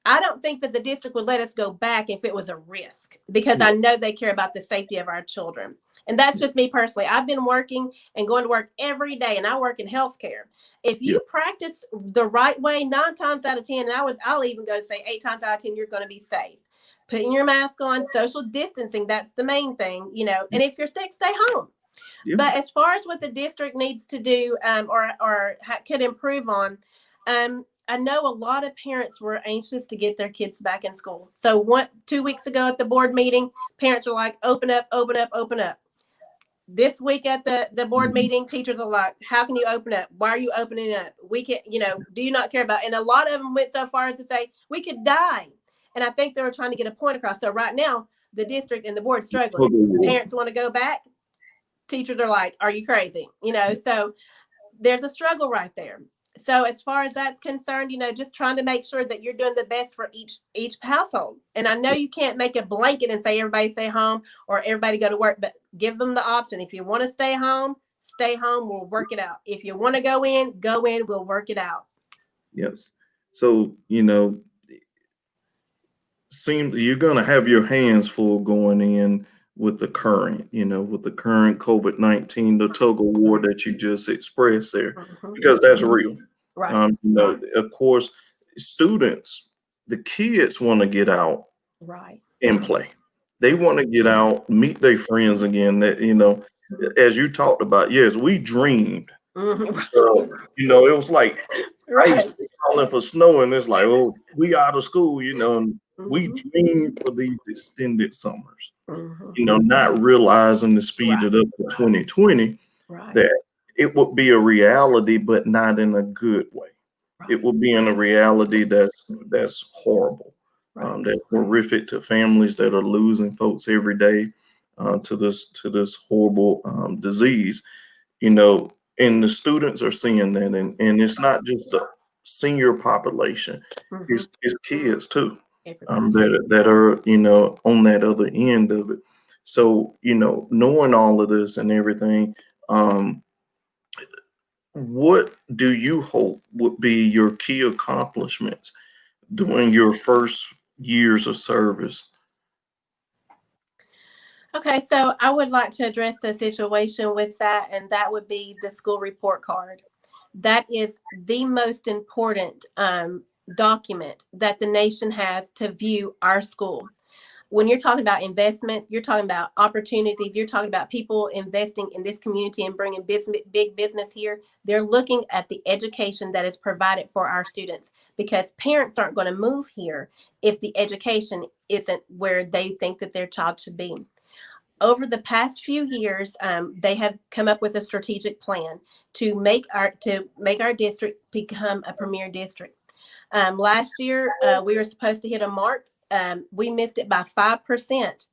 I don't think that the district would let us go back if it was a risk, because I know they care about the safety of our children. And that's just me personally. I've been working and going to work every day, and I work in healthcare. If you practice the right way, 9 times out of 10, and I'll even go to say 8 times out of 10, you're going to be safe. Putting your mask on, social distancing, that's the main thing, and if you're sick, stay home. But as far as what the district needs to do, or could improve on, I know a lot of parents were anxious to get their kids back in school. So 2 weeks ago at the board meeting, parents were like, open up, open up, open up. This week at the board meeting, teachers are like, how can you open up? Why are you opening up? We can, do you not care about? And a lot of them went so far as to say, we could die. And I think they were trying to get a point across. So right now, the district and the board struggling. Parents want to go back. Teachers are like, are you crazy? So there's a struggle right there. So as far as that's concerned, just trying to make sure that you're doing the best for each household. And I know you can't make a blanket and say everybody stay home or everybody go to work, but give them the option. If you want to stay home, we'll work it out. If you want to go in, we'll work it out. Yes. So, seems you're going to have your hands full going in with the current COVID-19, the tug of war that you just expressed there, because that's real. Right. Of course, students, the kids want to get out and play. They want to get out, meet their friends again. That, as you talked about, yes, we dreamed. It was like I used to be calling for snow, and it's like, oh, we out of school, and we dreamed for these extended summers. Not realizing the speed it up to 2020, that it would be a reality, but not in a good way. It will be in a reality that's horrible, that's horrific to families that are losing folks every day to this horrible disease. And the students are seeing that, and it's not just the senior population, it's kids too, that are on that other end of it. So knowing all of this and everything, what do you hope would be your key accomplishments during your first years of service? Okay, so I would like to address the situation with that, and that would be the school report card. That is the most important document that the nation has to view our school. When you're talking about investments, you're talking about opportunities, you're talking about people investing in this community and bringing big business here. They're looking at the education that is provided for our students, because parents aren't going to move here if the education isn't where they think that their child should be. Over the past few years, they have come up with a strategic plan to make our district become a premier district. Last year, we were supposed to hit a mark. We missed it by 5%,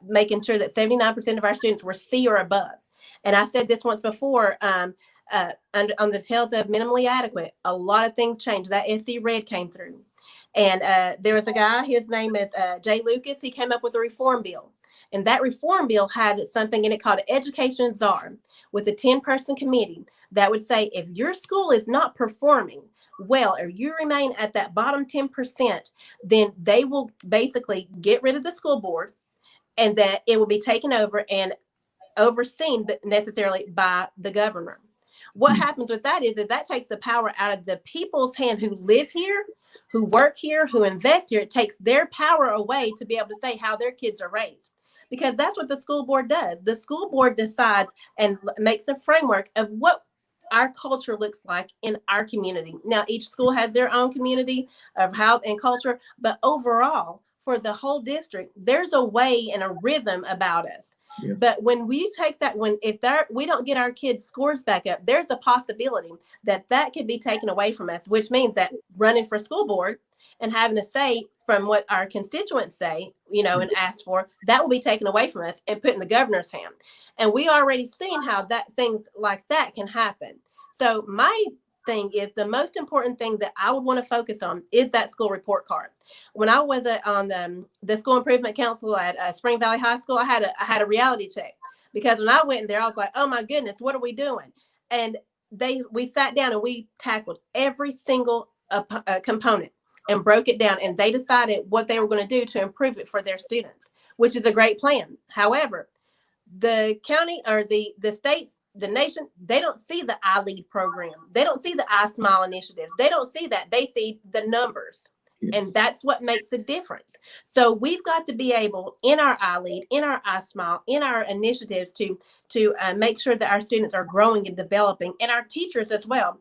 making sure that 79% of our students were C or above. And I said this once before, on the tails of minimally adequate, a lot of things changed. That SC Red came through. And there was a guy, his name is Jay Lucas. He came up with a reform bill. And that reform bill had something in it called Education Czar, with a 10-person committee that would say, if your school is not performing well, or you remain at that bottom 10%, then they will basically get rid of the school board, and that it will be taken over and overseen necessarily by the governor. What happens with that is that takes the power out of the people's hand who live here, who work here, who invest here. It takes their power away to be able to say how their kids are raised, because that's what the school board does. The school board decides and makes a framework of what our culture looks like in our community. Now, each school has their own community of how and culture, but overall, for the whole district, there's a way and a rhythm about us. Yeah. But when we take that, we don't get our kids' scores back up, there's a possibility that could be taken away from us, which means that running for school board and having a say from what our constituents say, and ask for, that will be taken away from us and put in the governor's hand. And we already seen how things like that can happen. So my thing is the most important thing that I would want to focus on is that school report card. When I was on the school improvement council at Spring Valley High School, I had a reality check, because when I went in there, I was like, oh my goodness, what are we doing? And we sat down and we tackled every single component and broke it down, and they decided what they were going to do to improve it for their students, which is a great plan. However, the county or the states, the nation, they don't see the iLead program. They don't see the iSmile initiatives. They don't see that. They see the numbers. Yes. And that's what makes a difference. So we've got to be able, in our iLead, in our iSmile, in our initiatives, to make sure that our students are growing and developing, and our teachers as well.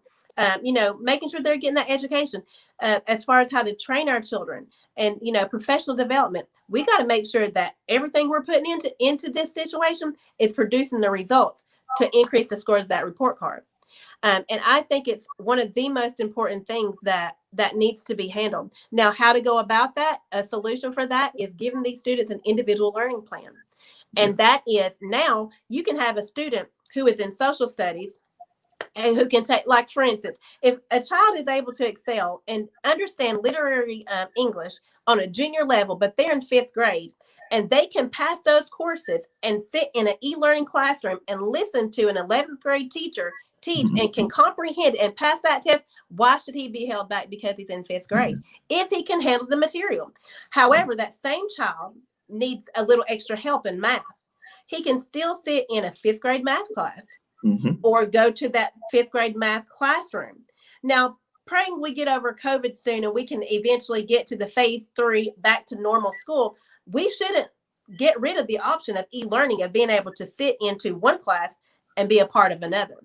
Making sure they're getting that education as far as how to train our children and, professional development. We got to make sure that everything we're putting into this situation is producing the results to increase the scores of that report card. And I think it's one of the most important things that needs to be handled. Now, how to go about that, a solution for that is giving these students an individual learning plan. And that is, now you can have a student who is in social studies and who can take, like, for instance, if a child is able to excel and understand literary English on a junior level, but they're in 5th grade, and they can pass those courses and sit in an e-learning classroom and listen to an 11th grade teacher teach and can comprehend and pass that test, why should he be held back because he's in 5th grade if he can handle the material? However, that same child needs a little extra help in math. He can still sit in a 5th grade math class or go to that 5th grade math classroom. Now, praying we get over COVID soon and we can eventually get to the phase 3 back to normal school, we shouldn't get rid of the option of e-learning, of being able to sit into one class and be a part of another.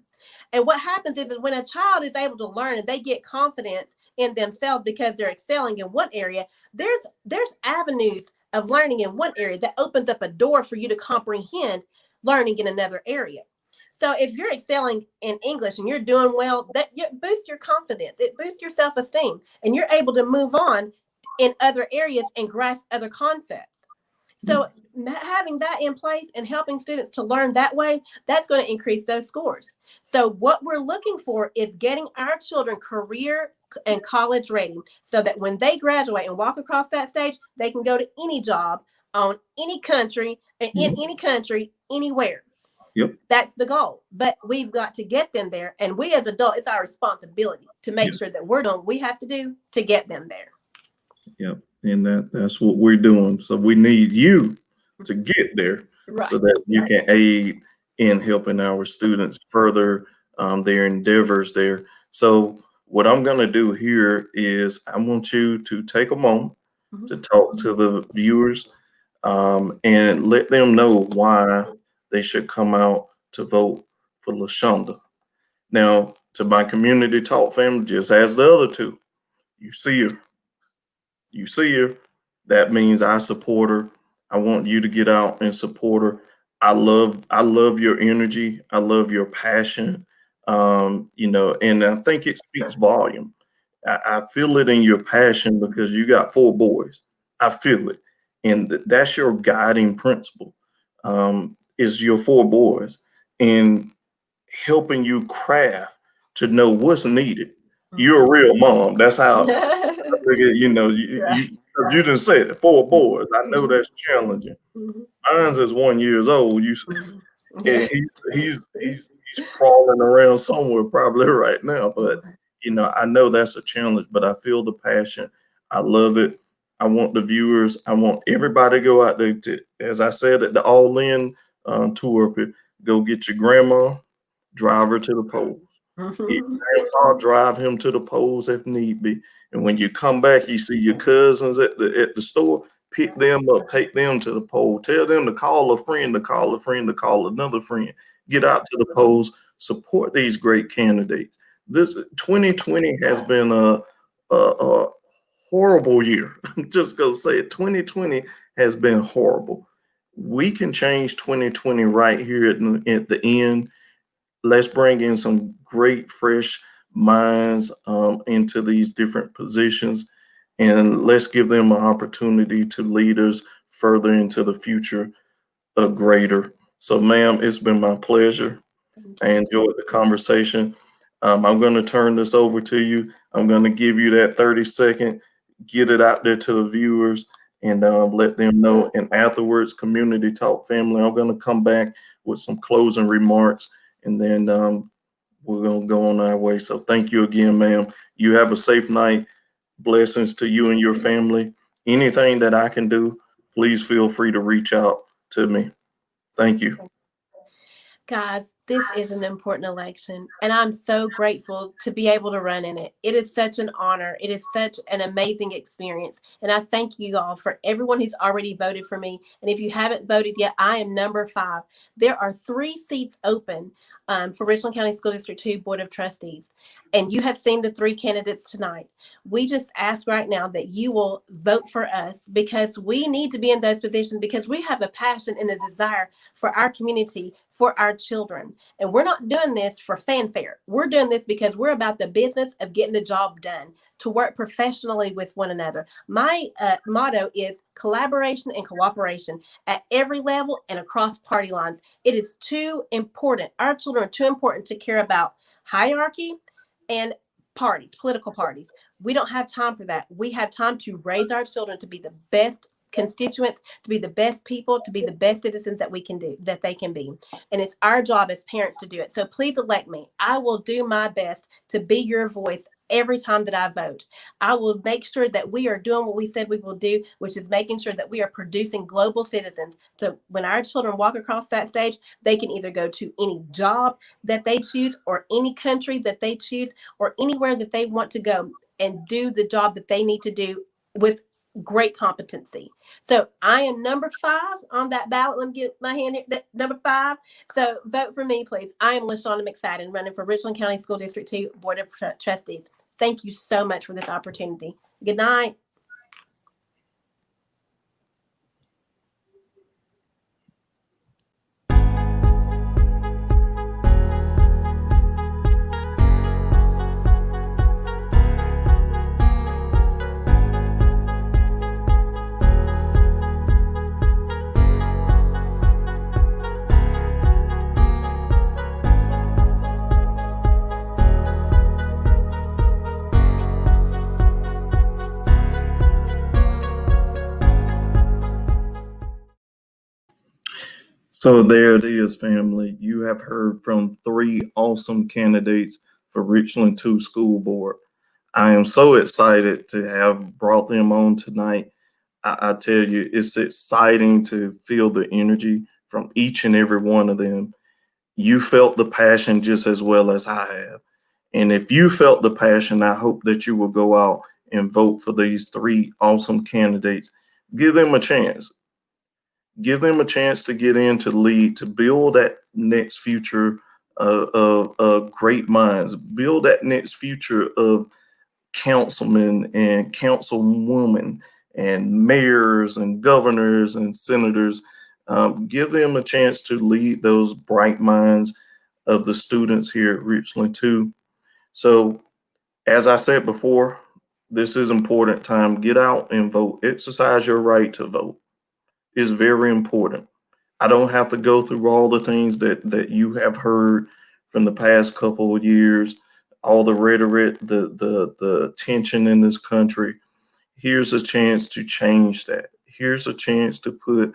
And what happens is that when a child is able to learn and they get confidence in themselves because they're excelling in one area, there's avenues of learning in one area that opens up a door for you to comprehend learning in another area. So if you're excelling in English and you're doing well, that boosts your confidence, it boosts your self-esteem, and you're able to move on in other areas and grasp other concepts. So having that in place and helping students to learn that way, that's going to increase those scores. So what we're looking for is getting our children career and college ready, so that when they graduate and walk across that stage, they can go to any job on any country, in any country, anywhere. Yep. That's the goal. But we've got to get them there. And we as adults, it's our responsibility to make sure that we're doing what we have to do to get them there. Yep. And that's what we're doing. So we need you to get there, so that you can aid in helping our students further their endeavors there. So what I'm going to do here is I want you to take a moment to talk to the viewers and let them know why they should come out to vote for Lashonda. Now, to my community talk family, just as the other two, you see her. You see her. That means I support her. I want you to get out and support her. I love your energy. I love your passion. And I think it speaks volume. I feel it in your passion because you got 4 boys. I feel it. And that's your guiding principle, is your 4 boys, and helping you craft to know what's needed. You're a real mom. That's how, you didn't say it, 4 boys. I know that's challenging. Mine's is 1 year old. And he's crawling around somewhere probably right now. But I know that's a challenge. But I feel the passion. I love it. I want the viewers. I want everybody to go out there to, as I said at the All In tour, go get your grandma, drive her to the polls. Grandpa, drive him to the polls if need be. And when you come back, you see your cousins at the store, pick them up, take them to the poll, tell them to call a friend, to call a friend, to call another friend. Get out to the polls, support these great candidates. This 2020 has been a horrible year. I'm just gonna say it. 2020 has been horrible. We can change 2020 right here at the end. Let's bring in some great, fresh minds into these different positions, and let's give them an opportunity to lead us further into the future, a greater. So, ma'am, it's been my pleasure. I enjoyed the conversation. I'm going to turn this over to you. I'm going to give you that 30-second, get it out there to the viewers, and let them know. And afterwards, Community Talk family, I'm going to come back with some closing remarks, and then we're going to go on our way. So thank you again, ma'am. You have a safe night. Blessings to you and your family. Anything that I can do, please feel free to reach out to me. Thank you. Guys, this is an important election, and I'm so grateful to be able to run in it. It is such an honor. It is such an amazing experience. And I thank you all for everyone who's already voted for me. And if you haven't voted yet, I am number 5. There are 3 seats open for Richland County School District 2 Board of Trustees. And you have seen the 3 candidates tonight. We just ask right now that you will vote for us, because we need to be in those positions, because we have a passion and a desire for our community, for our children. And we're not doing this for fanfare. We're doing this because we're about the business of getting the job done, to work professionally with one another. My motto is collaboration and cooperation at every level and across party lines. It is too important. Our children are too important to care about hierarchy and parties, political parties. We don't have time for that. We have time to raise our children to be the best constituents, to be the best people, to be the best citizens that we can do, that they can be. And it's our job as parents to do it. So please elect me. I will do my best to be your voice every time that I vote. I will make sure that we are doing what we said we will do, which is making sure that we are producing global citizens. So when our children walk across that stage, they can either go to any job that they choose, or any country that they choose, or anywhere that they want to go and do the job that they need to do with great competency. So I am number 5 on that ballot. Let me get my hand here. Number 5. So vote for me, please. I am Lashonda McFadden, running for Richland County School District 2 Board of Trustees. Thank you so much for this opportunity. Good night. So there it is, family. You have heard from 3 awesome candidates for Richland 2 School Board. I am so excited to have brought them on tonight. I tell you, it's exciting to feel the energy from each and every one of them. You felt the passion just as well as I have. And if you felt the passion, I hope that you will go out and vote for these 3 awesome candidates. Give them a chance. Give them a chance to get in, to lead, to build that next future of great minds, build that next future of councilmen and councilwomen and mayors and governors and senators. Give them a chance to lead those bright minds of the students here at Richland 2. So, as I said before, this is important time. Get out and vote. Exercise your right to vote. It's very important. I don't have to go through all the things that you have heard from the past couple of years, all the rhetoric, the tension in this country. Here's a chance to change that. Here's a chance to put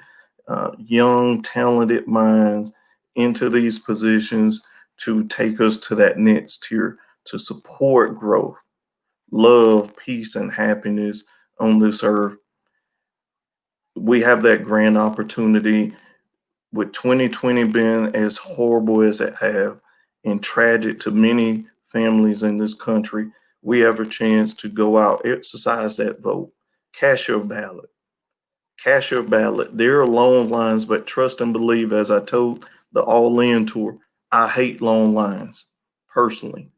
young, talented minds into these positions to take us to that next tier, to support growth, love, peace, and happiness on this earth. We have that grand opportunity, with 2020 being as horrible as it have and tragic to many families in this country. We have a chance to go out, exercise that vote, cast your ballot. Cast your ballot. There are long lines, but trust and believe, as I told the All In tour, I hate long lines personally.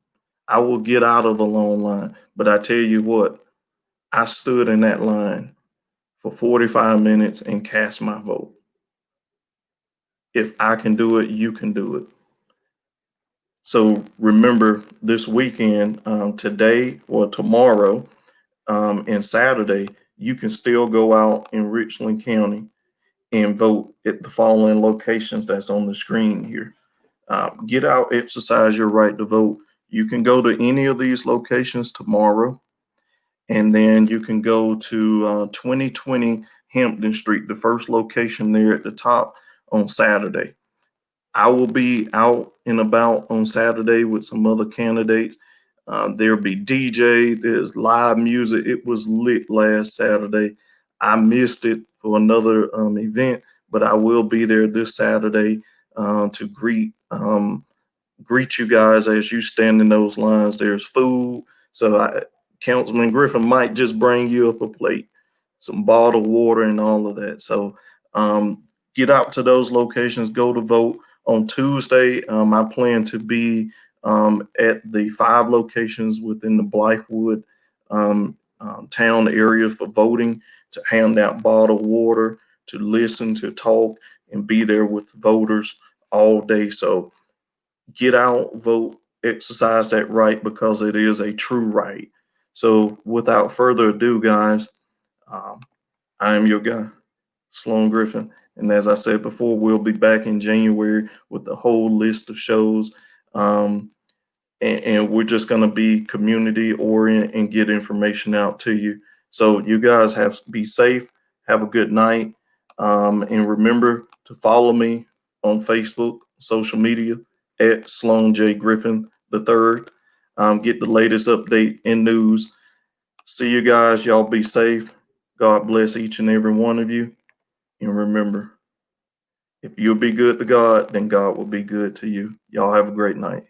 I will get out of a long line, but I tell you what, I stood in that line for 45 minutes and cast my vote. If I can do it, you can do it. So remember, this weekend, today or tomorrow, and Saturday, you can still go out in Richland County and vote at the following locations that's on the screen here. Get out, exercise your right to vote. You can go to any of these locations tomorrow, and then you can go to 2020 Hampton Street, the first location there at the top, on Saturday. I will be out and about on Saturday with some other candidates. There'll be DJ, there's live music. It was lit last Saturday. I missed it for another event, but I will be there this Saturday to greet you guys as you stand in those lines. There's food. So Councilman Griffin might just bring you up a plate, some bottled water and all of that. So get out to those locations, go to vote. On Tuesday, I plan to be at the 5 locations within the Blythewood town area for voting, to hand out bottled water, to listen, to talk, and be there with the voters all day. So get out, vote, exercise that right, because it is a true right. So without further ado, guys, I am your guy, Sloan Griffin. And as I said before, we'll be back in January with the whole list of shows. And we're just going to be community oriented and get information out to you. So you guys be safe. Have a good night. And remember to follow me on Facebook, social media, at Sloan J. Griffin III. Get the latest update and news. See you guys. Y'all be safe. God bless each and every one of you. And remember, if you'll be good to God, then God will be good to you. Y'all have a great night.